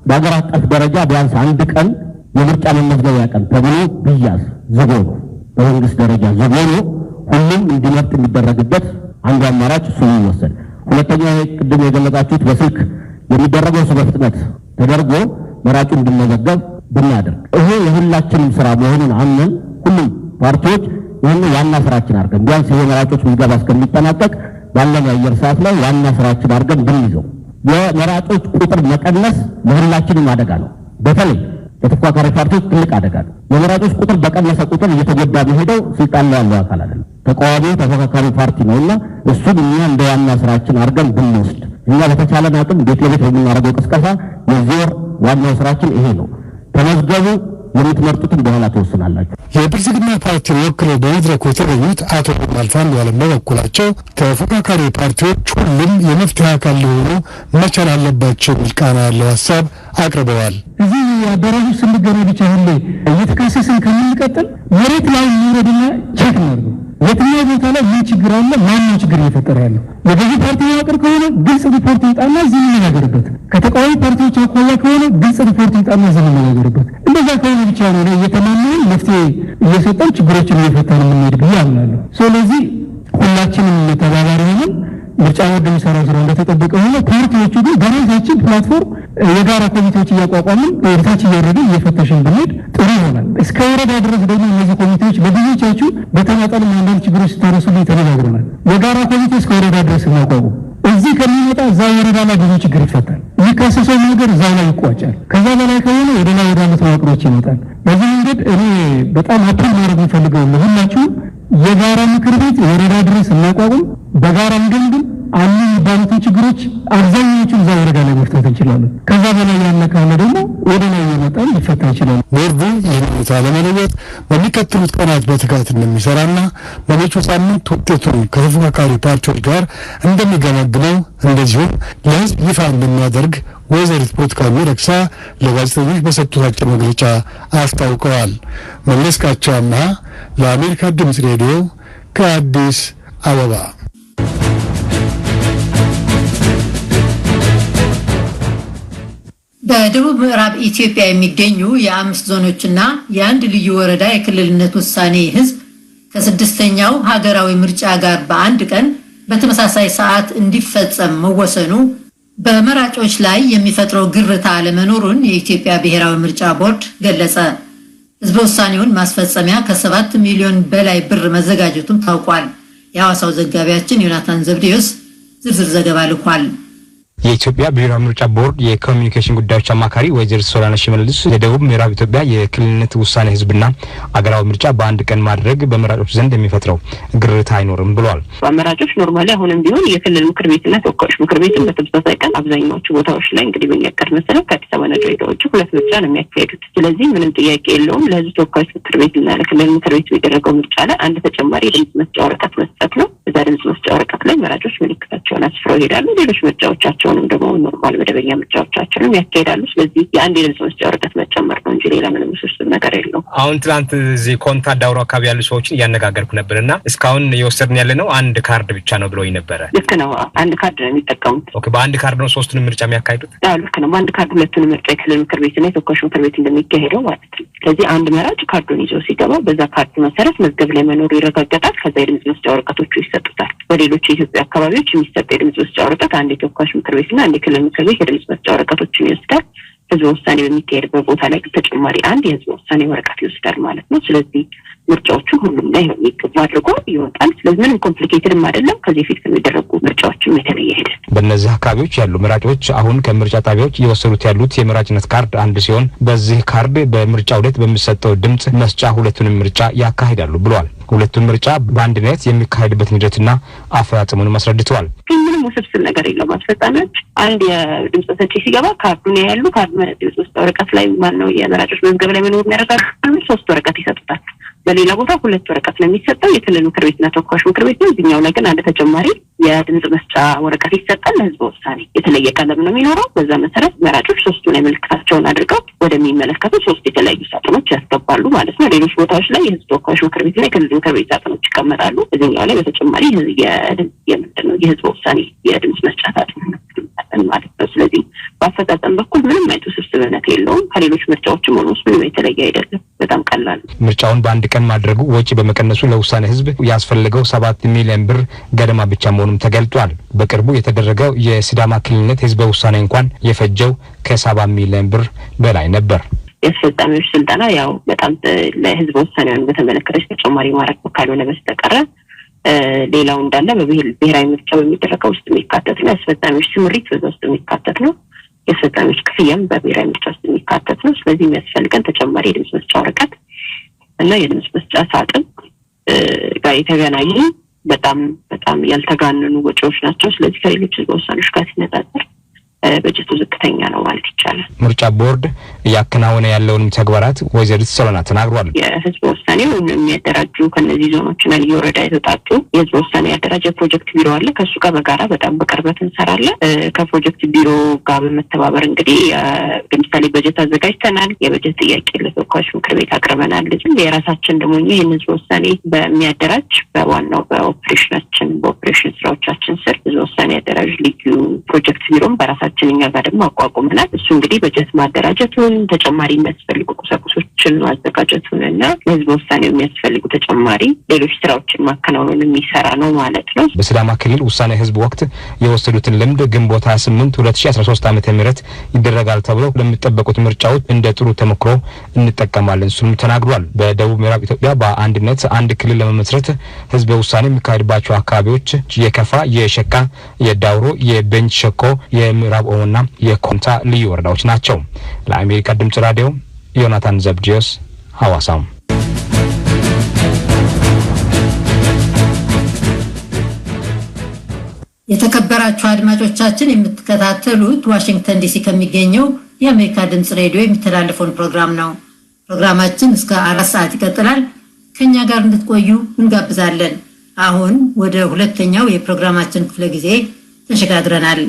በአገር አቀፍ ደረጃ ቢያንስ አንድ ቀን የምርጫ መመዝገቢያ ቀን ተብሎ ቢያዝ ዝግ ነው። በመንግስት ደረጃ ዝግ ነው። ሁሉም እንዲመርጥ የሚደረግበት አንዱ አማራጭ እሱ ይወሰድ። ሁለተኛ ቅድም የገለጻችሁት በስልክ የሚደረገው በፍጥነት ተደርጎ መራጩ እንዲመዘገብ ብናደርግ ይሄ የሁላችንም ስራ መሆኑን አምነን ሁሉም ፓርቲዎች ይህን ዋና ስራችን አድርገን ቢያንስ የመራጮች ምዝገባ እስከሚጠናቀቅ ባለው የአየር ሰዓት ላይ ዋና ስራችን አድርገን ብንይዘው የመራጮች ቁጥር መቀነስ ለሁላችንም አደጋ ነው። በተለይ ለተፎካካሪ ፓርቲዎች ትልቅ አደጋ ነው። የመራጮች ቁጥር በቀነሰ ቁጥር እየተጎዳ መሄደው ስልጣን ላይ ያለው አካል አይደለም፣ ተቃዋሚ ተፎካካሪ ፓርቲ ነውና እሱን እኛ እንደ ዋና ስራችን አድርገን ብንወስድ እኛ በተቻለን አቅም ቤት ለቤት የምናደርገው ቅስቀሳ የዚህ ወር ዋናው ስራችን ይሄ ነው። ተመዝገቡ፣ የምትመርጡትን በኋላ ተወስናላችሁ። የብልጽግና ፓርቲ ወክለው በመድረኩ የተገኙት አቶ ማልፋን ያለም በበኩላቸው ተፎካካሪ ፓርቲዎች ሁሉም የመፍትሄ አካል ሊሆኑ መቻል አለባቸው የሚል ቃና ያለው ሀሳብ አቅርበዋል። እዚህ አዳራሹ ስንገናኝ ብቻ ሁሌ እየተካሰስን ከምንቀጥል መሬት ላይ የሚወርድና ቼክ እናድርገው። የትኛው ቦታ ላይ ምን ችግር አለ? ማነው ችግር እየፈጠረ ያለው? የገዢ ፓርቲ መዋቅር ከሆነ ግልጽ ሪፖርት ይጣና እዚህ እንነጋገርበት። ከተቃዋሚ ፓርቲዎች አኳያ ከሆነ ግልጽ ሪፖርት ይጣና እዚህ እንነጋገርበት። እንደዛ ከሆነ ብቻ ነው እየተማመን መፍትሄ እየሰጠን ችግሮችን እየፈታን የምንሄድ ብዬ አምናለሁ። ስለዚህ ሁላችንም ተባባሪ ሆነን ምርጫ ቦርድ የሚሰራው ስራ እንደተጠበቀ ሆኖ ፓርቲዎቹ ግን በራሳችን ፕላትፎርም የጋራ ኮሚቴዎች እያቋቋምን ወደታች እየወረድን እየፈተሽን ብንሄድ ጥሩ ይሆናል። እስከ ወረዳ ድረስ ደግሞ እነዚህ ኮሚቴዎች ለብዙዎቻችሁ በተናጠል አንዳንድ ችግሮች ስታነሱልኝ ተነጋግረናል። የጋራ ኮሚቴ እስከ ወረዳ ድረስ እናቋቁም። እዚህ ከሚመጣ እዛ ወረዳ ላይ ብዙ ችግር ይፈታል። የሚካሰሰው ነገር እዛ ላይ ይቋጫል። ከዛ በላይ ከሆነ ወደ ላይ ወዳሉት መዋቅሮች ይመጣል። በዚህ መንገድ እኔ በጣም አፕል ማድረግ የምፈልገው ለሁላችሁም የጋራ ምክር ቤት ወረዳ ድረስ እናቋቁም። በጋራ እንደንድን አሉ የሚባሉትን ችግሮች አብዛኛዎቹን እዛ ወረዳ ላይ መፍታት እንችላለን። ከዛ በላይ ያለ ካለ ደግሞ ወደ ላይ የመጣን ሊፈታ ይችላል። ቦርዱ ይህን ሁኔታ ለመለወጥ በሚቀጥሉት ቀናት በትጋት እንደሚሰራና በመጪው ሳምንት ውጤቱን ከተፎካካሪ ፓርቲዎች ጋር እንደሚገመግመው እንደዚሁም ለሕዝብ ይፋ እንደሚያደርግ ወይዘሪት ብርቱካን ሚደቅሳ ለጋዜጠኞች በሰጡት አጭር መግለጫ አስታውቀዋል። መለስካቸው አምሃ ለአሜሪካ ድምፅ ሬዲዮ ከአዲስ አበባ። በደቡብ ምዕራብ ኢትዮጵያ የሚገኙ የአምስት ዞኖችና የአንድ ልዩ ወረዳ የክልልነት ውሳኔ ህዝብ ከስድስተኛው ሀገራዊ ምርጫ ጋር በአንድ ቀን በተመሳሳይ ሰዓት እንዲፈጸም መወሰኑ በመራጮች ላይ የሚፈጥረው ግርታ አለመኖሩን የኢትዮጵያ ብሔራዊ ምርጫ ቦርድ ገለጸ። ህዝበ ውሳኔውን ማስፈጸሚያ ከ7 ሚሊዮን በላይ ብር መዘጋጀቱም ታውቋል። የሐዋሳው ዘጋቢያችን ዮናታን ዘብዴዎስ ዝርዝር ዘገባ ልኳል። የኢትዮጵያ ብሔራዊ ምርጫ ቦርድ የኮሚኒኬሽን ጉዳዮች አማካሪ ወይዘሪት ሶላና ሽመልስ የደቡብ ምዕራብ ኢትዮጵያ የክልልነት ውሳኔ ህዝብና አገራዊ ምርጫ በአንድ ቀን ማድረግ በመራጮች ዘንድ የሚፈጥረው ግርታ አይኖርም ብለዋል። በመራጮች ኖርማሊ አሁንም ቢሆን የክልል ምክር ቤትና ተወካዮች ምክር ቤትን በተመሳሳይ ቀን አብዛኛዎቹ ቦታዎች ላይ እንግዲህ በሚያቀርብ መሰረት ከአዲስ አበባና ድሬዳዋ ውጭ ሁለት ምርጫ ነው የሚያካሄዱት። ስለዚህ ምንም ጥያቄ የለውም። ለህዝብ ተወካዮች ምክር ቤትና ለክልል ምክር ቤት የሚደረገው ምርጫ ላይ አንድ ተጨማሪ የድምጽ መስጫ ወረቀት መስጠት ነው። እዛ ድምጽ መስጫ ወረቀት ላይ መራጮች ምልክታቸውን አስፍረው ይሄዳሉ። ሌሎች ምርጫዎቻቸውንም ደግሞ ኖርማል መደበኛ ምርጫዎቻቸውንም ያካሄዳሉ። ስለዚህ የአንድ የድምጽ መስጫ ወረቀት መጨመር ነው እንጂ ሌላ ምንም ውስብስብ ነገር የለውም። አሁን ትናንት እዚህ ኮንታ ዳውሮ አካባቢ ያሉ ሰዎችን እያነጋገርኩ ነበርና እስካሁን የወሰድን ያለነው አንድ ካርድ ብቻ ነው ብለውኝ ነበረ። ልክ ነው። አንድ ካርድ ነው የሚጠቀሙት። ኦኬ፣ በአንድ ካርድ ነው ሶስቱንም ምርጫ የሚያካሂዱት? አዎ ልክ ነው። በአንድ ካርድ ሁለቱንም ምርጫ የክልል ምክር ቤትና የተወካዮች ምክር ቤት እንደሚካሄደው ማለት ነው። ስለዚህ አንድ መራጭ ካርዱን ይዞ ሲገባ በዛ ካርድ መሰረት መዝገብ ላይ መኖሩ ይረጋገጣል። ከዛ የድምጽ መስጫ ወረቀቶቹ ይሰጡታል። በሌሎች የኢትዮጵያ አካባቢዎች የሚሰጥ የድምጽ መስጫ ወረቀት አንድ የተወካዮች ምክር ቤትና አንድ የክልል ምክር ቤት የድምጽ መስጫ ወረቀቶችን ይወስዳል። ህዝበ ውሳኔ በሚካሄድበት ቦታ ላይ ተጨማሪ አንድ የህዝበ ውሳኔ ወረቀት ይወስዳል ማለት ነው። ስለዚህ ምርጫዎቹ ሁሉም ላይ የሚገባ አድርጎ ይወጣል። ስለዚህ ምንም ኮምፕሊኬትድም አይደለም። ከዚህ ፊት ከሚደረጉ ምርጫዎችም የተለየ አይደለም። በእነዚህ አካባቢዎች ያሉ መራጮች አሁን ከምርጫ ጣቢያዎች እየወሰዱት ያሉት የመራጭነት ካርድ አንድ ሲሆን በዚህ ካርድ በምርጫው ዕለት በሚሰጠው ድምጽ መስጫ ሁለቱንም ምርጫ ያካሂዳሉ ብለዋል። ሁለቱም ምርጫ በአንድነት የሚካሄድበት ሂደትና አፈጻጸሙን አስረድተዋል። ምንም ውስብስብ ነገር የለውም። አስፈጻሚዎች አንድ የድምጽ ሰጪ ሲገባ ካርዱን ያያሉ። ካርዱ ድምጽ ወረቀት ላይ ማነው የመራጮች መዝገብ ላይ መኖሩን ያረጋግጣሉ። 3 ወረቀት ይሰጡታል። በሌላ ቦታ 2 ወረቀት ነው የሚሰጠው። የክልል ምክር ቤትና ተወካዮች ምክር ቤት ነው። እዚህኛው ላይ ግን አንድ ተጨማሪ የድምጽ መስጫ ወረቀት ይሰጣል። ለህዝብ ውሳኔ የተለየ ቀለም ነው የሚኖረው። በዛ መሰረት መራጮች 3ቱን ላይ ምልክታቸውን አድርገው ወደሚመለከቱ 3 የተለያዩ ሳጥኖች ያስገባሉ ማለት ነው። ሌሎች ቦታዎች ላይ የህዝብ ተወካዮች ምክር ቤት ላይ የክልል ምክር ቤት ሳጥኖች ይቀመጣሉ። እዚህኛው ላይ በተጨማሪ የህዝብ ውሳኔ የድምጽ መስጫ ሳጥን ማለት ነው። ስለዚህ በአፈጻጸም በኩል ምንም አይነት ውስብስብነት የለውም። ከሌሎች ምርጫዎችም ሆኖስ ምንም የተለየ አይደለም። በጣም ቀላል። ምርጫውን በአንድ ቀን ማድረጉ ወጪ በመቀነሱ ለውሳኔ ህዝብ ያስፈልገው 7 ሚሊዮን ብር ገደማ ብቻ መሆኑም ተገልጧል። በቅርቡ የተደረገው የሲዳማ ክልልነት ህዝበ ውሳኔ እንኳን የፈጀው ከ7 ሚሊዮን ብር በላይ ነበር። የአስፈጻሚዎች ስልጠና ያው በጣም ለህዝብ ውሳኔውን በተመለከተ ተጨማሪ ማረግ ካልሆነ በስተቀር ሌላው እንዳለ በብሔራዊ ምርጫ በሚደረገው ውስጥ የሚካተት ነው። የአስፈጻሚዎች ስምሪት በዛ ውስጥ የሚካተት ነው። የአስፈጻሚዎች ክፍያም በብሔራዊ ምርጫ ውስጥ የሚካተት ነው። ስለዚህ የሚያስፈልገን ተጨማሪ የድምጽ መስጫ ወረቀት እና የድምጽ መስጫ ሳጥን ጋር የተገናኙ በጣም ያልተጋነኑ ወጪዎች ናቸው። ስለዚህ ከሌሎች ህዝበ ውሳኔዎች ጋር ሲነጻጸር በጀቱ ዝቅተኛ ነው ማለት ይቻላል። ምርጫ ቦርድ ያከናወነ ያለውን ተግባራት ወይዘሪት ሶሎና ተናግሯል። የህዝብ ውሳኔው የሚያደራጁ ከነዚህ ዞኖችና ልዩ ወረዳ የተውጣጡ የህዝብ ውሳኔ ያደራጀ ፕሮጀክት ቢሮ አለ። ከሱ ጋር በጋራ በጣም በቅርበት እንሰራለን። ከፕሮጀክት ቢሮ ጋር በመተባበር እንግዲህ ለምሳሌ በጀት አዘጋጅተናል። የበጀት ጥያቄ ለተወካዮች ምክር ቤት አቅርበናል። የራሳችን ደግሞ ይህን ህዝብ ውሳኔ በሚያደራጅ በዋናው በኦፕሬሽን ስራዎቻችን ስር ህዝብ ውሳኔ ያደራጅ ልዩ ፕሮጀክት ቢሮም በራሳችን እኛ ጋር ደግሞ አቋቁመናል። እሱ እንግዲህ በጀት ማደራጀቱን ተጨማሪ የሚያስፈልጉ ቁሳቁሶችን ማዘጋጀቱንና ለህዝብ ውሳኔው የሚያስፈልጉ ተጨማሪ ሌሎች ስራዎችን ማከናወኑን የሚሰራ ነው ማለት ነው። በሲዳማ ክልል ውሳኔ ህዝብ ወቅት የወሰዱትን ልምድ ግንቦት 28 2013 ዓ.ም ይደረጋል ተብሎ ለሚጠበቁት ምርጫዎች እንደ ጥሩ ተሞክሮ እንጠቀማለን ሲሉ ተናግሯል። በደቡብ ምዕራብ ኢትዮጵያ በአንድነት አንድ ክልል ለመመስረት ህዝብ ውሳኔ የሚካሄድባቸው አካባቢዎች የከፋ፣ የሸካ፣ የዳውሮ፣ የቤንች ሸኮ፣ የምዕራብ ኦሞና የኮንታ ልዩ ወረዳዎች ናቸው። ለአሜሪካ ድምጽ ራዲዮ ዮናታን ዘብዲዮስ ሐዋሳም። የተከበራችሁ አድማጮቻችን የምትከታተሉት ዋሽንግተን ዲሲ ከሚገኘው የአሜሪካ ድምጽ ሬዲዮ የሚተላለፈውን ፕሮግራም ነው። ፕሮግራማችን እስከ 4 ሰዓት ይቀጥላል። ከኛ ጋር እንድትቆዩ እንጋብዛለን። አሁን ወደ ሁለተኛው የፕሮግራማችን ክፍለ ጊዜ ተሸጋግረናል።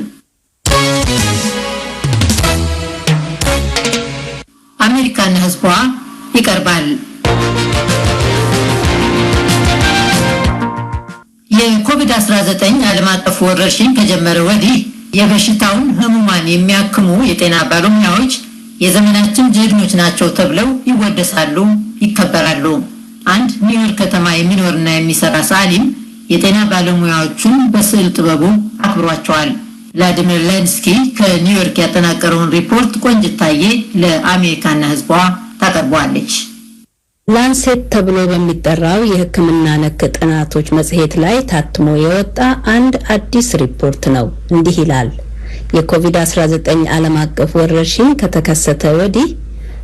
አሜሪካና ህዝቧ ይቀርባል። የኮቪድ-19 ዓለም አቀፍ ወረርሽኝ ከጀመረ ወዲህ የበሽታውን ህሙማን የሚያክሙ የጤና ባለሙያዎች የዘመናችን ጀግኖች ናቸው ተብለው ይወደሳሉ፣ ይከበራሉ። አንድ ኒውዮርክ ከተማ የሚኖርና የሚሰራ ሰዓሊም የጤና ባለሙያዎቹን በስዕል ጥበቡ አክብሯቸዋል። ቭላዲሚር ሌንስኪ ከኒውዮርክ ያጠናቀረውን ሪፖርት ቆንጅታዬ ለአሜሪካና ህዝቧ ታቀርበዋለች። ላንሴት ተብሎ በሚጠራው የሕክምና ነክ ጥናቶች መጽሔት ላይ ታትሞ የወጣ አንድ አዲስ ሪፖርት ነው። እንዲህ ይላል። የኮቪድ-19 ዓለም አቀፍ ወረርሽኝ ከተከሰተ ወዲህ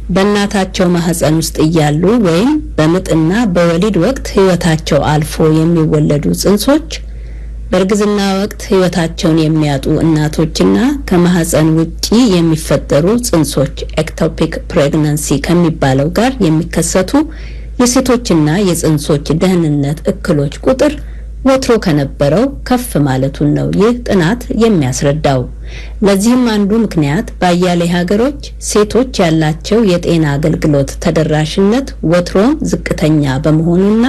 በእናታቸው ማህፀን ውስጥ እያሉ ወይም በምጥና በወሊድ ወቅት ህይወታቸው አልፎ የሚወለዱ ጽንሶች፣ በእርግዝና ወቅት ህይወታቸውን የሚያጡ እናቶችና ከማህፀን ውጪ የሚፈጠሩ ጽንሶች ኤክቶፒክ ፕሬግናንሲ ከሚባለው ጋር የሚከሰቱ የሴቶችና የጽንሶች ደህንነት እክሎች ቁጥር ወትሮ ከነበረው ከፍ ማለቱን ነው ይህ ጥናት የሚያስረዳው። ለዚህም አንዱ ምክንያት በአያሌ ሀገሮች ሴቶች ያላቸው የጤና አገልግሎት ተደራሽነት ወትሮም ዝቅተኛ በመሆኑና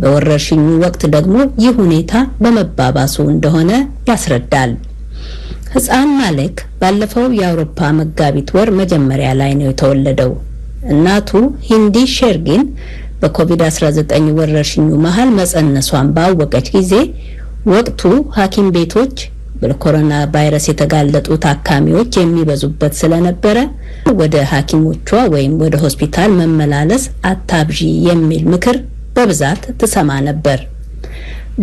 በወረርሽኙ ወቅት ደግሞ ይህ ሁኔታ በመባባሱ እንደሆነ ያስረዳል። ህፃን ማሌክ ባለፈው የአውሮፓ መጋቢት ወር መጀመሪያ ላይ ነው የተወለደው። እናቱ ሂንዲ ሼርጊን በኮቪድ-19 ወረርሽኙ መሃል መጸነሷን ባወቀች ጊዜ ወቅቱ ሐኪም ቤቶች በኮሮና ቫይረስ የተጋለጡ ታካሚዎች የሚበዙበት ስለነበረ ወደ ሐኪሞቿ ወይም ወደ ሆስፒታል መመላለስ አታብዢ የሚል ምክር በብዛት ትሰማ ነበር።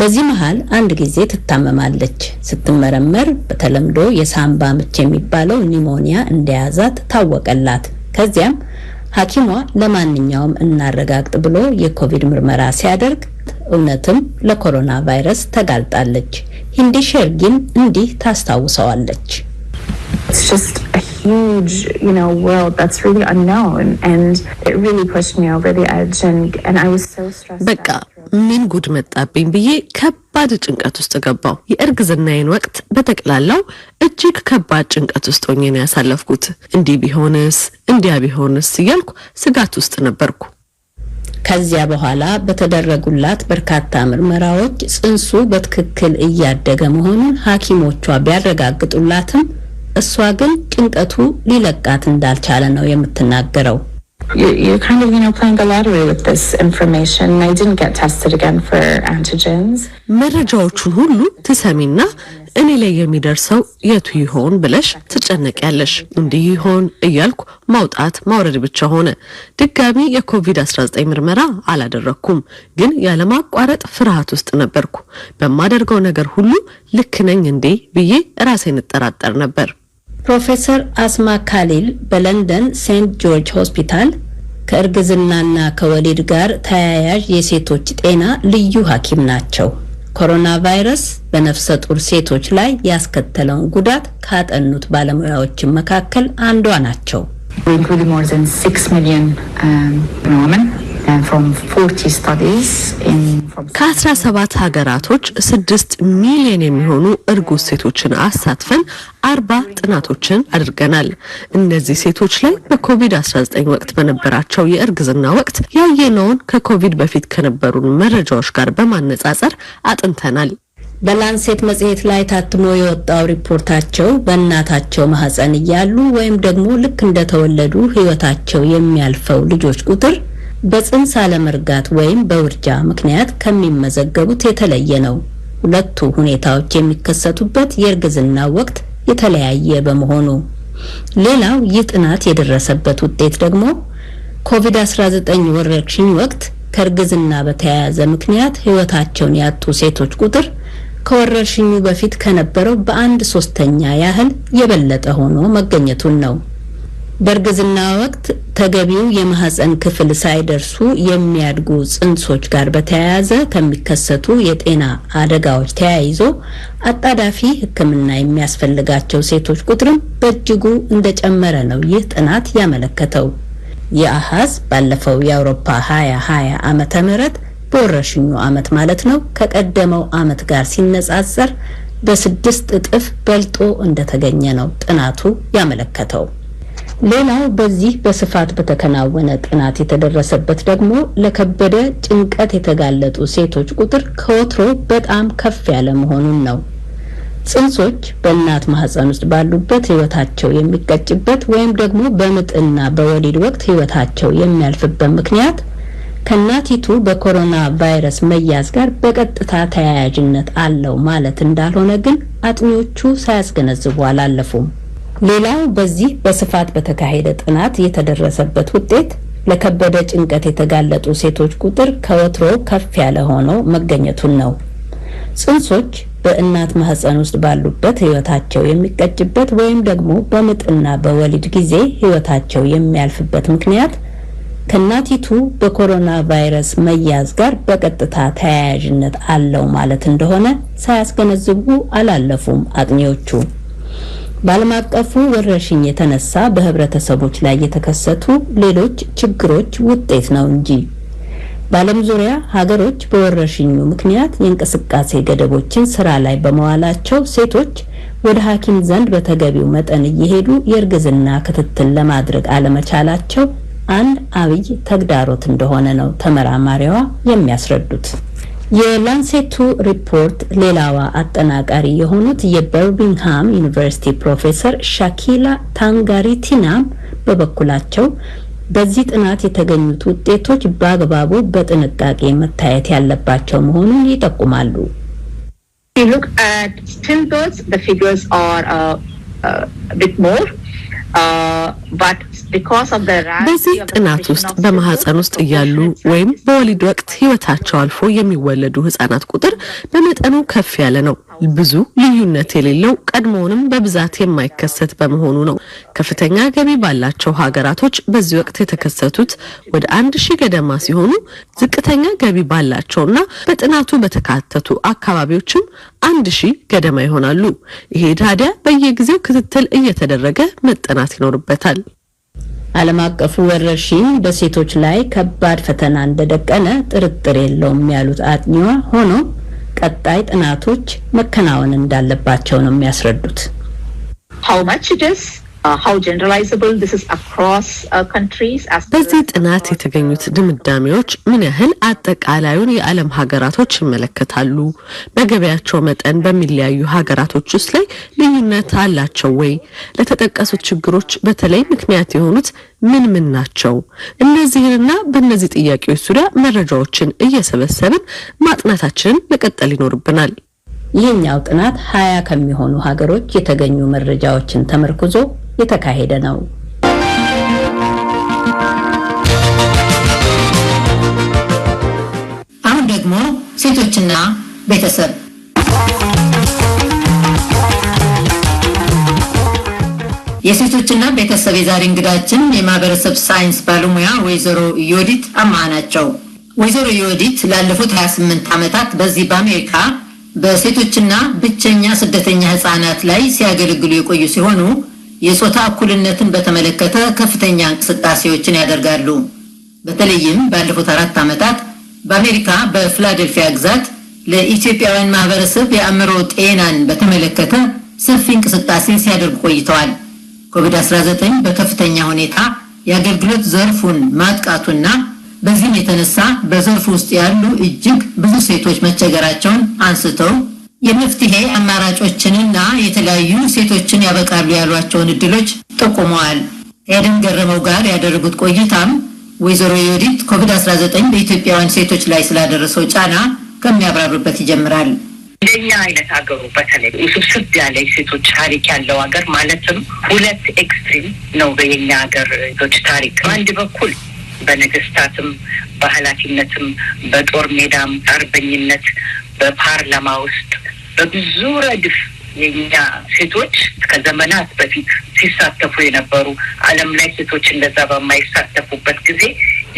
በዚህ መሃል አንድ ጊዜ ትታመማለች። ስትመረመር በተለምዶ የሳምባ ምች የሚባለው ኒሞኒያ እንደያዛት ታወቀላት። ከዚያም ሐኪሟ ለማንኛውም እናረጋግጥ ብሎ የኮቪድ ምርመራ ሲያደርግ እውነትም ለኮሮና ቫይረስ ተጋልጣለች። ሂንዲ ሼርጊን እንዲህ ታስታውሰዋለች። It's just a huge, world that's really unknown, and it really pushed me over the edge, and I was so stressed. በቃ ምን ጉድ መጣብኝ ብዬ ከባድ ጭንቀት ውስጥ ገባው። የእርግዝናዬን ወቅት በተቀላላው እጅግ ከባድ ጭንቀት ውስጥ ሆኜ ነው ያሳለፍኩት። እንዲህ ቢሆንስ እንዲያ ቢሆንስ እያልኩ ስጋት ውስጥ ነበርኩ። ከዚያ በኋላ በተደረጉላት በርካታ ምርመራዎች ጽንሱ በትክክል እያደገ መሆኑን ሐኪሞቿ ቢያረጋግጡላትም እሷ ግን ጭንቀቱ ሊለቃት እንዳልቻለ ነው የምትናገረው። You're kind of, playing the lottery with this information. I didn't get tested again for antigens. መረጃዎቹን ሁሉ ትሰሚና እኔ ላይ የሚደርሰው የቱ ይሆን ብለሽ ትጨነቂያለሽ። እንዲህ ይሆን እያልኩ ማውጣት ማውረድ ብቻ ሆነ። ድጋሚ የኮቪድ-19 ምርመራ አላደረኩም፣ ግን ያለማቋረጥ ፍርሃት ውስጥ ነበርኩ። በማደርገው ነገር ሁሉ ልክ ነኝ እንዴ ብዬ ራሴን እጠራጠር ነበር። ፕሮፌሰር አስማ ካሊል በለንደን ሴንት ጆርጅ ሆስፒታል ከእርግዝናና ከወሊድ ጋር ተያያዥ የሴቶች ጤና ልዩ ሐኪም ናቸው። ኮሮና ቫይረስ በነፍሰ ጡር ሴቶች ላይ ያስከተለውን ጉዳት ካጠኑት ባለሙያዎች መካከል አንዷ ናቸው። We included more than 6 million women from 40 studies ከ17 ሀገራቶች 6 ሚሊዮን የሚሆኑ እርጉዝ ሴቶችን አሳትፈን 40 ጥናቶችን አድርገናል። እነዚህ ሴቶች ላይ በኮቪድ-19 ወቅት በነበራቸው የእርግዝና ወቅት ያየነውን ከኮቪድ በፊት ከነበሩ መረጃዎች ጋር በማነጻጸር አጥንተናል። በላንሴት መጽሔት ላይ ታትሞ የወጣው ሪፖርታቸው በእናታቸው ማህፀን እያሉ ወይም ደግሞ ልክ እንደተወለዱ ህይወታቸው የሚያልፈው ልጆች ቁጥር በጽንስ አለመርጋት ወይም በውርጃ ምክንያት ከሚመዘገቡት የተለየ ነው። ሁለቱ ሁኔታዎች የሚከሰቱበት የእርግዝና ወቅት የተለያየ በመሆኑ ሌላው ይህ ጥናት የደረሰበት ውጤት ደግሞ ኮቪድ-19 ወረርሽኝ ወቅት ከእርግዝና በተያያዘ ምክንያት ህይወታቸውን ያጡ ሴቶች ቁጥር ከወረርሽኙ በፊት ከነበረው በ1/3 ያህል የበለጠ ሆኖ መገኘቱን ነው። በእርግዝና ወቅት ተገቢው የማህፀን ክፍል ሳይደርሱ የሚያድጉ ጽንሶች ጋር በተያያዘ ከሚከሰቱ የጤና አደጋዎች ተያይዞ አጣዳፊ ሕክምና የሚያስፈልጋቸው ሴቶች ቁጥርም በእጅጉ እንደጨመረ ነው ይህ ጥናት ያመለከተው። የአሃዝ ባለፈው የአውሮፓ 2020 ዓመተ ምህረት በወረርሽኙ ዓመት ማለት ነው ከቀደመው ዓመት ጋር ሲነጻጸር በ6 እጥፍ በልጦ እንደተገኘ ነው ጥናቱ ያመለከተው። ሌላው በዚህ በስፋት በተከናወነ ጥናት የተደረሰበት ደግሞ ለከበደ ጭንቀት የተጋለጡ ሴቶች ቁጥር ከወትሮ በጣም ከፍ ያለ መሆኑን ነው። ጽንሶች በእናት ማህፀን ውስጥ ባሉበት ህይወታቸው የሚቀጭበት ወይም ደግሞ በምጥና በወሊድ ወቅት ህይወታቸው የሚያልፍበት ምክንያት ከናቲቱ በኮሮና ቫይረስ መያዝ ጋር በቀጥታ ተያያዥነት አለው ማለት እንዳልሆነ ግን አጥኚዎቹ ሳያስገነዝቡ አላለፉም። ሌላው በዚህ በስፋት በተካሄደ ጥናት የተደረሰበት ውጤት ለከበደ ጭንቀት የተጋለጡ ሴቶች ቁጥር ከወትሮ ከፍ ያለ ሆኖ መገኘቱን ነው። ጽንሶች በእናት ማህፀን ውስጥ ባሉበት ህይወታቸው የሚቀጭበት ወይም ደግሞ በምጥና በወሊድ ጊዜ ህይወታቸው የሚያልፍበት ምክንያት ከናቲቱ በኮሮና ቫይረስ መያዝ ጋር በቀጥታ ተያያዥነት አለው ማለት እንደሆነ ሳያስገነዝቡ አላለፉም አጥኚዎቹ። በዓለም አቀፉ ወረርሽኝ የተነሳ በህብረተሰቦች ላይ የተከሰቱ ሌሎች ችግሮች ውጤት ነው እንጂ በዓለም ዙሪያ ሀገሮች በወረርሽኙ ምክንያት የእንቅስቃሴ ገደቦችን ስራ ላይ በመዋላቸው ሴቶች ወደ ሐኪም ዘንድ በተገቢው መጠን እየሄዱ የእርግዝና ክትትል ለማድረግ አለመቻላቸው አንድ አብይ ተግዳሮት እንደሆነ ነው ተመራማሪዋ የሚያስረዱት። የላንሴቱ ሪፖርት ሌላዋ አጠናቃሪ የሆኑት የበርሚንግሃም ዩኒቨርሲቲ ፕሮፌሰር ሻኪላ ታንጋሪቲናም በበኩላቸው በዚህ ጥናት የተገኙት ውጤቶች በአግባቡ በጥንቃቄ መታየት ያለባቸው መሆኑን ይጠቁማሉ። You look at stillbirths, the figures are a bit more, but በዚህ ጥናት ውስጥ በማህፀን ውስጥ እያሉ ወይም በወሊድ ወቅት ህይወታቸው አልፎ የሚወለዱ ህጻናት ቁጥር በመጠኑ ከፍ ያለ ነው። ብዙ ልዩነት የሌለው ቀድሞውንም በብዛት የማይከሰት በመሆኑ ነው። ከፍተኛ ገቢ ባላቸው ሀገራቶች በዚህ ወቅት የተከሰቱት ወደ 1000 ገደማ ሲሆኑ ዝቅተኛ ገቢ ባላቸውና በጥናቱ በተካተቱ አካባቢዎችም 1000 ገደማ ይሆናሉ። ይሄ ታዲያ በየጊዜው ክትትል እየተደረገ መጠናት ይኖርበታል። ዓለም አቀፉ ወረርሽኝ በሴቶች ላይ ከባድ ፈተና እንደደቀነ ጥርጥር የለውም ያሉት አጥኚዋ ሆኖ ቀጣይ ጥናቶች መከናወን እንዳለባቸው ነው የሚያስረዱት። በዚህ ጥናት የተገኙት ድምዳሜዎች ምን ያህል አጠቃላዩን የዓለም ሀገራቶች ይመለከታሉ? በገበያቸው መጠን በሚለያዩ ሀገራቶች ውስጥ ላይ ልዩነት አላቸው ወይ? ለተጠቀሱት ችግሮች በተለይ ምክንያት የሆኑት ምን ናቸው? እነዚህንና በእነዚህ ጥያቄዎች ዙሪያ መረጃዎችን እየሰበሰብን ማጥናታችንን መቀጠል ይኖርብናል። ይህኛው ጥናት 20 ከሚሆኑ ሀገሮች የተገኙ መረጃዎችን ተመርኩዞ የተካሄደ ነው። አሁን ደግሞ ሴቶችና ቤተሰብ የሴቶችና ቤተሰብ የዛሬ እንግዳችን የማህበረሰብ ሳይንስ ባለሙያ ወይዘሮ ዮዲት አማ ናቸው። ወይዘሮ ዮዲት ላለፉት 28 ዓመታት በዚህ በአሜሪካ በሴቶችና ብቸኛ ስደተኛ ህፃናት ላይ ሲያገለግሉ የቆዩ ሲሆኑ የጾታ እኩልነትን በተመለከተ ከፍተኛ እንቅስቃሴዎችን ያደርጋሉ። በተለይም ባለፉት 4 ዓመታት በአሜሪካ በፊላዴልፊያ ግዛት ለኢትዮጵያውያን ማህበረሰብ የአእምሮ ጤናን በተመለከተ ሰፊ እንቅስቃሴ ሲያደርጉ ቆይተዋል። ኮቪድ-19 በከፍተኛ ሁኔታ የአገልግሎት ዘርፉን ማጥቃቱና በዚህም የተነሳ በዘርፉ ውስጥ ያሉ እጅግ ብዙ ሴቶች መቸገራቸውን አንስተው የመፍትሄ አማራጮችንና የተለያዩ ሴቶችን ያበቃሉ ያሏቸውን እድሎች ጠቁመዋል። ኤደን ገረመው ጋር ያደረጉት ቆይታም ወይዘሮ ዮዲት ኮቪድ-19 በኢትዮጵያውያን ሴቶች ላይ ስላደረሰው ጫና ከሚያብራሩበት ይጀምራል። እንደኛ አይነት ሀገሩ በተለይ ውስብስብ ያለ ሴቶች ታሪክ ያለው ሀገር ማለትም ሁለት ኤክስትሪም ነው በየኛ ሀገር ሴቶች ታሪክ። በአንድ በኩል በነገስታትም በኃላፊነትም በጦር ሜዳም አርበኝነት በፓርላማ ውስጥ በብዙ ረድፍ የኛ ሴቶች ከዘመናት በፊት ሲሳተፉ የነበሩ ዓለም ላይ ሴቶች እንደዛ በማይሳተፉበት ጊዜ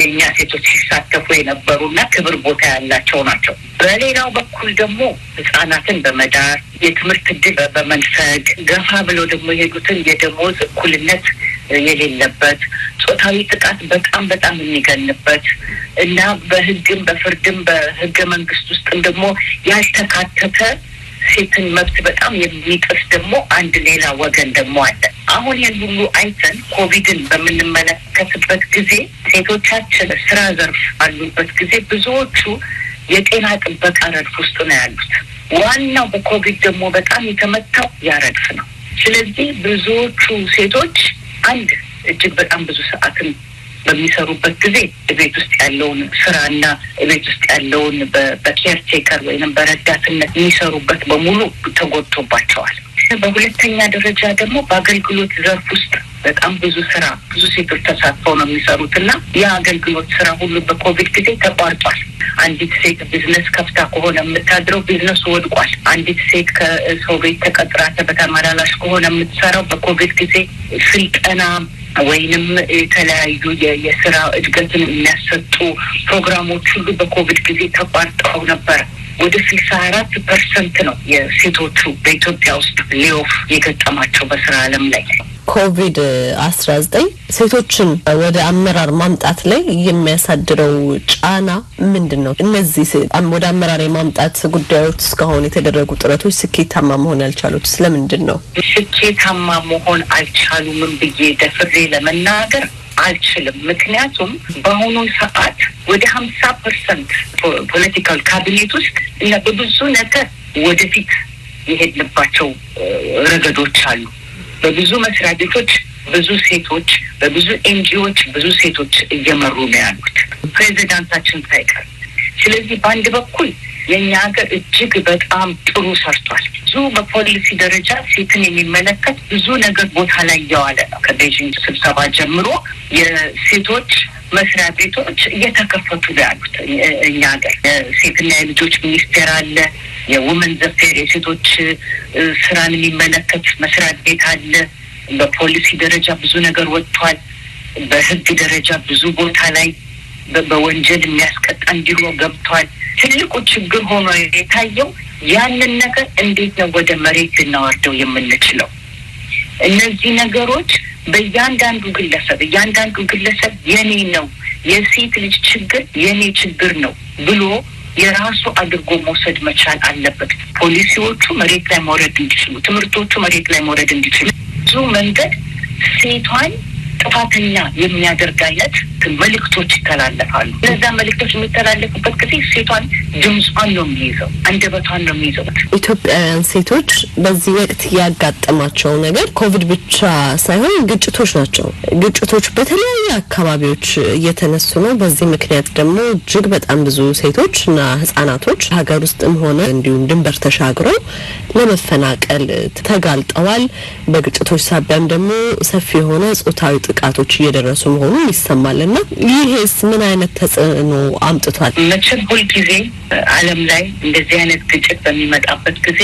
የኛ ሴቶች ሲሳተፉ የነበሩና ክብር ቦታ ያላቸው ናቸው። በሌላው በኩል ደግሞ ህፃናትን በመዳር የትምህርት ዕድል በመንፈግ ገፋ ብለው ደግሞ የሄዱትን የደሞዝ እኩልነት የሌለበት ጾታዊ ጥቃት በጣም የሚገንበት እና በህግም በፍርድም በህገ መንግስት ውስጥም ደግሞ ያልተካተተ ሴትን መብት በጣም የሚጥስ ደግሞ አንድ ሌላ ወገን ደግሞ አለ። አሁን ይህን ሁሉ አይተን ኮቪድን በምንመለከትበት ጊዜ ሴቶቻችን ስራ ዘርፍ ባሉበት ጊዜ ብዙዎቹ የጤና ጥበቃ ረድፍ ውስጥ ነው ያሉት። ዋናው በኮቪድ ደግሞ በጣም የተመታው ያ ረድፍ ነው። ስለዚህ ብዙዎቹ ሴቶች አንድ እጅግ በጣም ብዙ ሰዓትን በሚሰሩበት ጊዜ ቤት ውስጥ ያለውን ስራና ቤት ውስጥ ያለውን በኬር ቴከር ወይንም በረዳትነት የሚሰሩበት በሙሉ ተጎድቶባቸዋል። በሁለተኛ ደረጃ ደግሞ በአገልግሎት ዘርፍ ውስጥ በጣም ብዙ ሴቶች ተሳትፈው ነው የሚሰሩትና ያ አገልግሎት ስራ ሁሉ በኮቪድ ጊዜ ተቋርጧል። አንዲት ሴት ቢዝነስ ከፍታ ከሆነ የምታድረው ቢዝነሱ ወድቋል። አንዲት ሴት ከሰው ቤት ተቀጥራ በተመላላሽ ከሆነ የምትሰራው በኮቪድ ጊዜ ስልጠና ወይንም የተለያዩ የስራ እድገትን የሚያሰጡ ፕሮግራሞች ሁሉ በኮቪድ ጊዜ ተቋርጠው ነበር። ወደ 64% ነው የሴቶቹ በኢትዮጵያ ውስጥ ሌኦፍ የገጠማቸው በስራ ዓለም ላይ። ኮቪድ-19 ሴቶችን ወደ አመራር ማምጣት ላይ የሚያሳድረው ጫና ምንድነው? እነዚህ ወደ አመራር የማምጣት ጉዳዮች እስካሁን የተደረጉ ጥረቶች ስኬታማ መሆን ያልቻሉት ስለምንድን ነው? ስኬታማ መሆን አልቻሉም ብዬ ደፍሬ ለመናገር አልችልም። ምክንያቱም በአሁኑ ሰዓት ወደ 50% ፖለቲካል ካቢኔት ውስጥ እና በብዙ ነገር ወደፊት የሄድንባቸው ረገዶች አሉ። በብዙ መስሪያ ቤቶች ብዙ ሴቶች፣ በብዙ ኤንጂኦዎች ብዙ ሴቶች እየመሩ ነው ያሉት ፕሬዚዳንታችን ሳይቀር። ስለዚህ በአንድ በኩል የኛ ሀገር እጅግ በጣም ጥሩ ሰርቷል። ብዙ በፖሊሲ ደረጃ ሴትን የሚመለከት ብዙ ነገር ቦታ ላይ እያዋለ ነው። ከቤጂንግ ስብሰባ ጀምሮ የሴቶች መስሪያ ቤቶች እየተከፈቱ ነው ያሉት። እኛ ሀገር የሴትና የልጆች ሚኒስቴር አለ። የውመንስ አፌር የሴቶች ስራን የሚመለከት መስሪያ ቤት አለ። በፖሊሲ ደረጃ ብዙ ነገር ወጥቷል። በህግ ደረጃ ብዙ ቦታ ላይ በወንጀል የሚያስቀጣ እንዲሆን ገብቷል። ትልቁ ችግር ሆኖ የታየው ያንን ነገር እንዴት ነው ወደ መሬት ልናወርደው የምንችለው? እነዚህ ነገሮች በእያንዳንዱ ግለሰብ የኔ ነው፣ የሴት ልጅ ችግር የኔ ችግር ነው ብሎ የራሱ አድርጎ መውሰድ መቻል አለበት። ፖሊሲዎቹ መሬት ላይ መውረድ እንዲችሉ፣ ትምህርቶቹ መሬት ላይ መውረድ እንዲችሉ ብዙ መንገድ ሴቷን ጥፋተኛ የሚያደርግ አይነት መልእክቶች ይተላለፋሉ። እነዛ መልእክቶች የሚተላለፉበት ጊዜ ሴቷን ድምጿን ነው የሚይዘው፣ አንደበቷን ነው የሚይዘው። ኢትዮጵያውያን ሴቶች በዚህ ወቅት ያጋጠማቸው ነገር ኮቪድ ብቻ ሳይሆን ግጭቶች ናቸው። ግጭቶች በተለያዩ አካባቢዎች እየተነሱ ነው። በዚህ ምክንያት ደግሞ እጅግ በጣም ብዙ ሴቶች እና ህጻናቶች ሀገር ውስጥም ሆነ እንዲሁም ድንበር ተሻግረው ለመፈናቀል ተጋልጠዋል። በግጭቶች ሳቢያም ደግሞ ሰፊ የሆነ ጾታዊ ጥቃቶች እየደረሱ መሆኑ ይሰማልና ይሄስ ምን አይነት ተጽዕኖ አምጥቷል? መቼም ሁልጊዜ ዓለም ላይ እንደዚህ አይነት ግጭት በሚመጣበት ጊዜ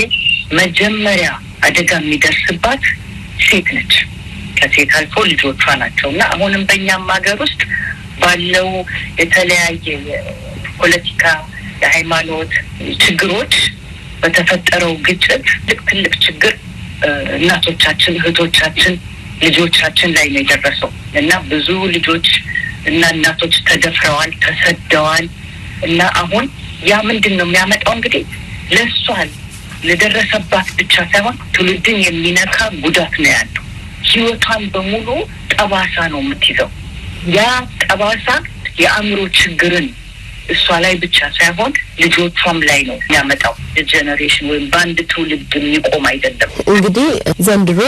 መጀመሪያ አደጋ የሚደርስባት ሴት ነች። ከሴት አልፎ ልጆቿ ናቸውና አሁንም በእኛም ሀገር ውስጥ ባለው የተለያየ የፖለቲካ የሃይማኖት ችግሮች በተፈጠረው ግጭት ትልቅ ችግር እናቶቻችን፣ እህቶቻችን፣ ልጆቻችን ላይ ነው የደረሰው እና ብዙ ልጆች እና እናቶች ተደፍረዋል፣ ተሰደዋል እና አሁን ያ ምንድን ነው የሚያመጣው? እንግዲህ ለሷ ለደረሰባት ብቻ ሳይሆን ትውልድን የሚነካ ጉዳት ነው ያለው። ህይወቷን በሙሉ ጠባሳ ነው የምትይዘው። ያ ጠባሳ የአእምሮ ችግርን እሷ ላይ ብቻ ሳይሆን ልጆቿም ላይ ነው የሚያመጣው። ጀነሬሽን ወይም በአንድ ትውልድ የሚቆም አይደለም። እንግዲህ ዘንድሮ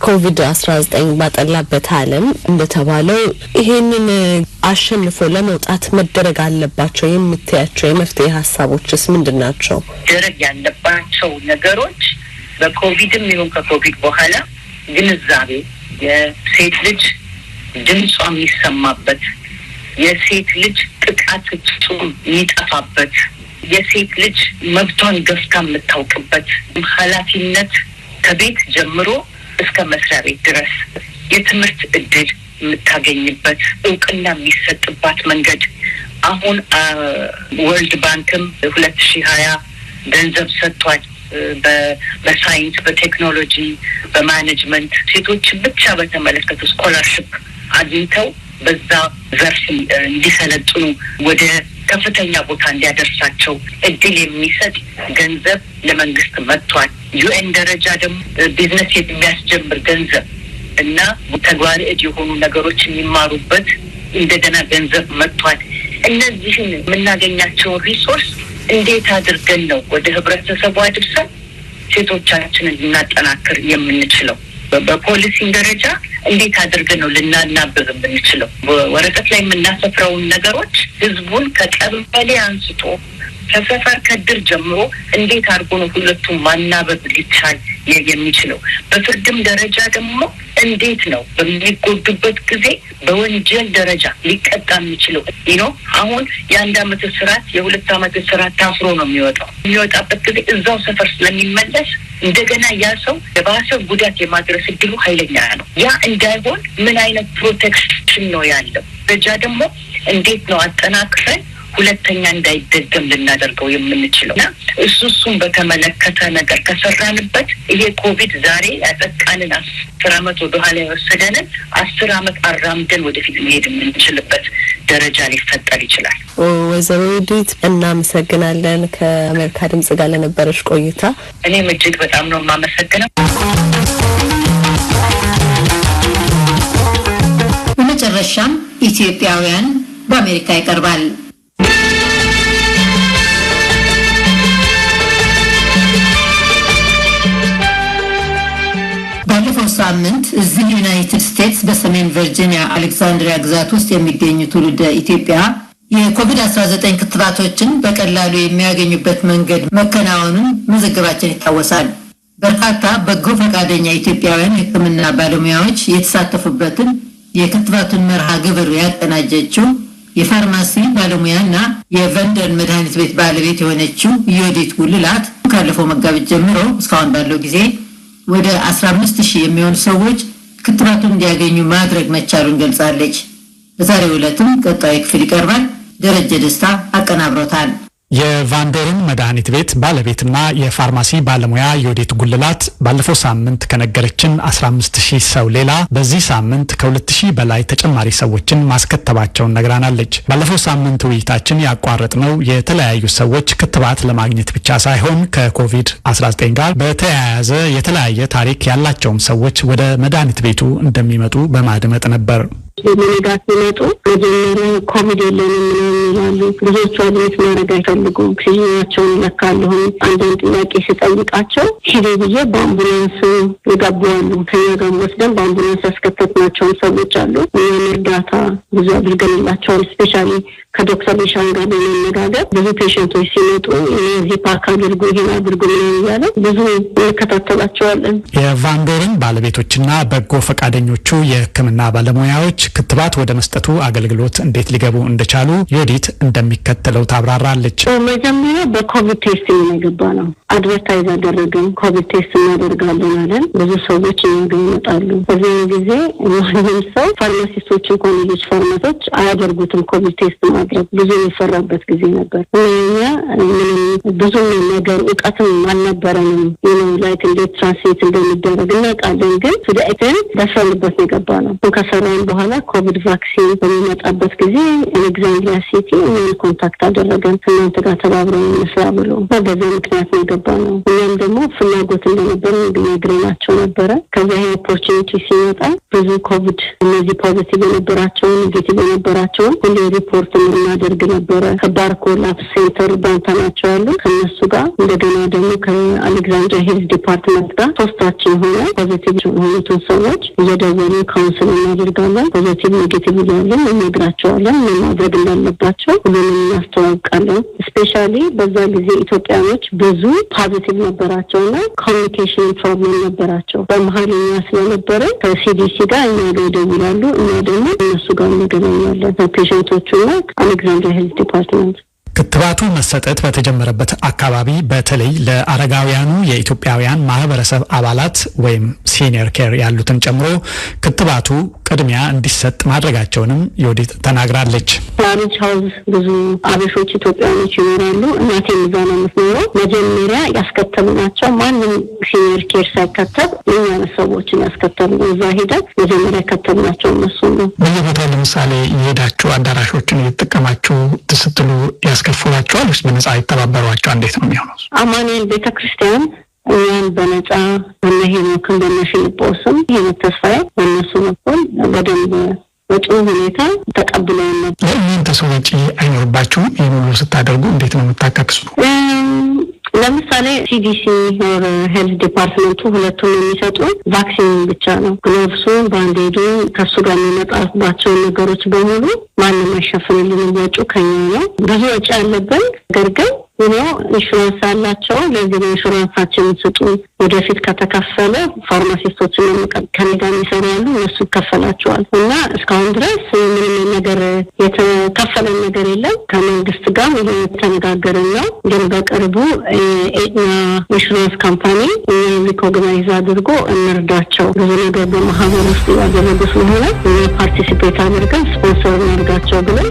ኮቪድ-19 ባጠላበት ዓለም እንደተባለው ይሄንን አሸንፎ ለመውጣት መደረግ አለባቸው የምትያቸው የመፍትሄ ሀሳቦችስ ምንድን ናቸው? ደረግ ያለባቸው ነገሮች በኮቪድም ይሁን ከኮቪድ በኋላ ግንዛቤ፣ የሴት ልጅ ድምጿ የሚሰማበት፣ የሴት ልጅ ጥቃት የሚጠፋበት፣ የሴት ልጅ መብቷን ገፍታ የምታውቅበት፣ ኃላፊነት ከቤት ጀምሮ እስከ መስሪያ ቤት ድረስ የትምህርት እድል የምታገኝበት፣ እውቅና የሚሰጥባት መንገድ አሁን ወርልድ ባንክም 2020 ገንዘብ ሰጥቷል። በሳይንስ፣ በቴክኖሎጂ፣ በማኔጅመንት ሴቶች ብቻ በተመለከቱ ስኮላርሽፕ አግኝተው በዛ ዘርፍ እንዲሰለጥኑ ወደ ከፍተኛ ቦታ እንዲያደርሳቸው እድል የሚሰጥ ገንዘብ ለመንግስት መጥቷል። ዩኤን ደረጃ ደግሞ ቢዝነስ የሚያስጀምር ገንዘብ እና ተግባር እድ የሆኑ ነገሮች የሚማሩበት እንደገና ገንዘብ መጥቷል። እነዚህን የምናገኛቸውን ሪሶርስ እንዴት አድርገን ነው ወደ ህብረተሰቡ አድርሰን ሴቶቻችንን ልናጠናክር የምንችለው? በፖሊሲ ደረጃ እንዴት አድርገን ነው ልናናብብ የምንችለው? ወረቀት ላይ የምናሰፍረውን ነገሮች ህዝቡን ከቀበሌ አንስቶ ከሰፈር ከድር ጀምሮ እንዴት አድርጎ ነው ሁለቱም ማናበብ ሊቻል የሚችለው? በፍርድም ደረጃ ደግሞ እንዴት ነው በሚጎዱበት ጊዜ በወንጀል ደረጃ ሊቀጣ የሚችለው? አሁን የ1 ዓመት እስራት የ2 ዓመት እስራት ታስሮ ነው የሚወጣበት ጊዜ እዛው ሰፈር ስለሚመለስ እንደገና ያ ሰው የባሰ ጉዳት የማድረስ እድሉ ኃይለኛ ነው። ያ እንዳይሆን ምን አይነት ፕሮቴክሽን ነው ያለው? ደረጃ ደግሞ እንዴት ነው አጠናክረን ሁለተኛ እንዳይደገም ልናደርገው የምንችለው? እና እሱን በተመለከተ ነገር ከሰራንበት ይሄ ኮቪድ ዛሬ ያጠቃንን 10 ዓመት ወደኋላ የወሰደንን 10 ዓመት አራምደን ወደፊት መሄድ የምንችልበት ደረጃ ሊፈጠር ይችላል። ወይዘሮ ዩዲት እናመሰግናለን ከአሜሪካ ድምጽ ጋር ለነበረሽ ቆይታ። እኔም እጅግ በጣም ነው የማመሰግነው። በመጨረሻም ኢትዮጵያውያን በአሜሪካ ይቀርባል። ባለፈው ሳምንት እዚህ ዩናይትድ ስቴትስ በሰሜን ቨርጂኒያ አሌክሳንድሪያ ግዛት ውስጥ የሚገኙ ትውልደ ኢትዮጵያ የኮቪድ-19 ክትባቶችን በቀላሉ የሚያገኙበት መንገድ መከናወኑን መዘገባችን ይታወሳል። በርካታ በጎ ፈቃደኛ ኢትዮጵያውያን የሕክምና ባለሙያዎች የተሳተፉበትን የክትባቱን መርሃ ግብር ያቀናጀችው የፋርማሲ ባለሙያና የቨንደር መድኃኒት ቤት ባለቤት የሆነችው ዮዲት ጉልላት ካለፈው መጋቢት ጀምሮ እስካሁን ባለው ጊዜ ወደ 15000 የሚሆኑ ሰዎች ክትባቱን እንዲያገኙ ማድረግ መቻሉን ገልጻለች። በዛሬው ዕለትም ቀጣይ ክፍል ይቀርባል። ደረጀ ደስታ አቀናብሮታል። የቫንዶርን መድኃኒት ቤት ባለቤትና የፋርማሲ ባለሙያ ዮዲት ጉልላት ባለፈው ሳምንት ከነገረችን 15000 ሰው ሌላ በዚህ ሳምንት ከ2000 በላይ ተጨማሪ ሰዎችን ማስከተባቸውን ነግራናለች። ባለፈው ሳምንት ውይይታችን ያቋረጥነው የተለያዩ ሰዎች ክትባት ለማግኘት ብቻ ሳይሆን ከኮቪድ-19 ጋር በተያያዘ የተለያየ ታሪክ ያላቸውም ሰዎች ወደ መድኃኒት ቤቱ እንደሚመጡ በማድመጥ ነበር። ለመነጋት ሲመጡ መጀመሪያ ኮቪድ የለንም ይላሉ። ብዙዎቹ አድሬስ ማድረግ አይፈልጉም። ኦክሲጅናቸውን ይለካለሁ። አንዳንድ ጥያቄ ስጠይቃቸው ሂዴ ብዬ በአምቡላንስ ይጋባሉ። ከኛ ጋር ወስደን በአምቡላንስ ያስከተትናቸውን ሰዎች አሉ። እኛም እርዳታ ብዙ አድርገንላቸዋል። ስፔሻሊ ከዶክተር ሊሻን ጋር በመነጋገር ብዙ ፔሸንቶች ሲመጡ የዚህ ፓክ አድርጉ ይሄን አድርጉ እያለ ብዙ እንከታተላቸዋለን። የቫንዶርን ባለቤቶችና በጎ ፈቃደኞቹ የሕክምና ባለሙያዎች ክትባት ወደ መስጠቱ አገልግሎት እንዴት ሊገቡ እንደቻሉ ዮዲት እንደሚከተለው ታብራራለች። መጀመሪያ በኮቪድ ቴስቲንግ ነው የገባ ነው። አድቨርታይዝ አደረግን። ኮቪድ ቴስት እናደርጋለን አለን። ብዙ ሰዎች ይመጣሉ። በዚያን ጊዜ ማንም ሰው ፋርማሲስቶች እንኳን ልጆች ፋርማሲስቶች አያደርጉትም። ኮቪድ ቴስት ማድረግ ብዙ የሚፈራበት ጊዜ ነበር። እኛ ብዙ ነገር እውቀትም አልነበረንም። ላይክ እንዴት ትራንስሌት እንደሚደረግ እናውቃለን፣ ግን ስደእትን ደፍረንበት ነው የገባ ነው። ከሰራን በኋላ ኮቪድ ቫክሲን በሚመጣበት ጊዜ አሌክዛንድሪያ ሲቲ እኛን ኮንታክት አደረገን። እናንተ ጋር ተባብረን እንስራ ብሎ በዛ ምክንያት ነው የገባ ነው። እኛም ደግሞ ፍላጎት እንደነበር ነግረናቸው ነበረ። ከዚያ ይሄ ኦፖርቹኒቲ ሲመጣ ብዙ ኮቪድ እነዚህ ፖዚቲቭ የነበራቸውን ኔጌቲቭ የነበራቸውን ሁሉ ሪፖርት እናደርግ ነበረ። ከባርኮ ላብ ሴንተር ባንታ ናቸው ያሉ ከነሱ ጋር እንደገና ደግሞ ከአሌክዛንድሪያ ሄልዝ ዲፓርትመንት ጋር ሶስታችን ሆነ ፖዚቲቭ የሆኑትን ሰዎች እየደወሉ ካውንስል እናደርጋለን። ፖዚቲቭ ኔጌቲቭ እያለን እነግራቸዋለን። ምን ማድረግ እንዳለባቸው ሁሉንም እናስተዋውቃለን። ስፔሻሊ በዛ ጊዜ ኢትዮጵያኖች ብዙ ፖዚቲቭ ነበራቸውና ኮሚኒኬሽን ፕሮብሌም ነበራቸው። በመሀልኛ ስለነበረ ከሲዲሲ ጋር እኛ ጋር ይደውላሉ። እኛ ደግሞ እነሱ ጋር እንገናኛለን። ፔሸንቶቹና አሌክዛንድሪያ ሄልዝ ዲፓርትመንት ክትባቱ መሰጠት በተጀመረበት አካባቢ በተለይ ለአረጋውያኑ የኢትዮጵያውያን ማህበረሰብ አባላት ወይም ሲኒየር ኬር ያሉትን ጨምሮ ክትባቱ ቅድሚያ እንዲሰጥ ማድረጋቸውንም ዮዲት ተናግራለች። ላሪጅ ሀውስ ብዙ አበሾች ኢትዮጵያኖች ይኖራሉ። እናቴም እዛ ነው የምትኖረው። መጀመሪያ ያስከተሉናቸው ማንም ሲኒየር ኬር ሳይከተብ እኛ ሰዎችን ያስከተሉ እዛ ሄደን መጀመሪያ ያከተሉናቸው እነሱ ነው። በየቦታው ለምሳሌ የሄዳችሁ አዳራሾችን እየተጠቀማችሁ ስትሉ ያስከፍሏቸዋል ወይስ በነጻ ይተባበሯቸው? እንዴት ነው የሚሆነው? አማኑኤል ቤተክርስቲያን እኛን በነጻ በነሄኖክን በነፊልጶስም ሄኖክ ተስፋዬ በእነሱ በኩል በደንብ በጥሩ ሁኔታ ተቀብለውን ነበር። ለእናንተ ሰው ወጪ አይኖርባችሁም? ይህን ሁሉ ስታደርጉ እንዴት ነው የምታካክሱ? ለምሳሌ ሲዲሲ ኦር ሄልዝ ዲፓርትመንቱ ሁለቱም የሚሰጡ ቫክሲን ብቻ ነው። ግሎቭሱ፣ ባንዴዱ ከሱ ጋር የሚመጣባቸው ነገሮች በሙሉ ማንም አይሸፍንልንም። ወጪ ከኛ ነው። ብዙ ወጪ ያለብን ነገር ግን ኢንሹራንስ አላቸው። ለዚህ ኢንሹራንሳችን ስጡ። ወደፊት ከተከፈለ ፋርማሲስቶችን ከኔ ጋር ይሰራሉ፣ እነሱ ይከፈላቸዋል። እና እስካሁን ድረስ ምንም ነገር የተከፈለ ነገር የለም። ከመንግስት ጋር የተነጋገርን ነው። ግን በቅርቡ ኢንሹራንስ ካምፓኒ ሪኮግናይዝ አድርጎ እንርዳቸው። ብዙ ነገር በማህበር ውስጥ ያደረጉ ስለሆነ ፓርቲሲፔት አድርገን ስፖንሰር እናድርጋቸው ብለን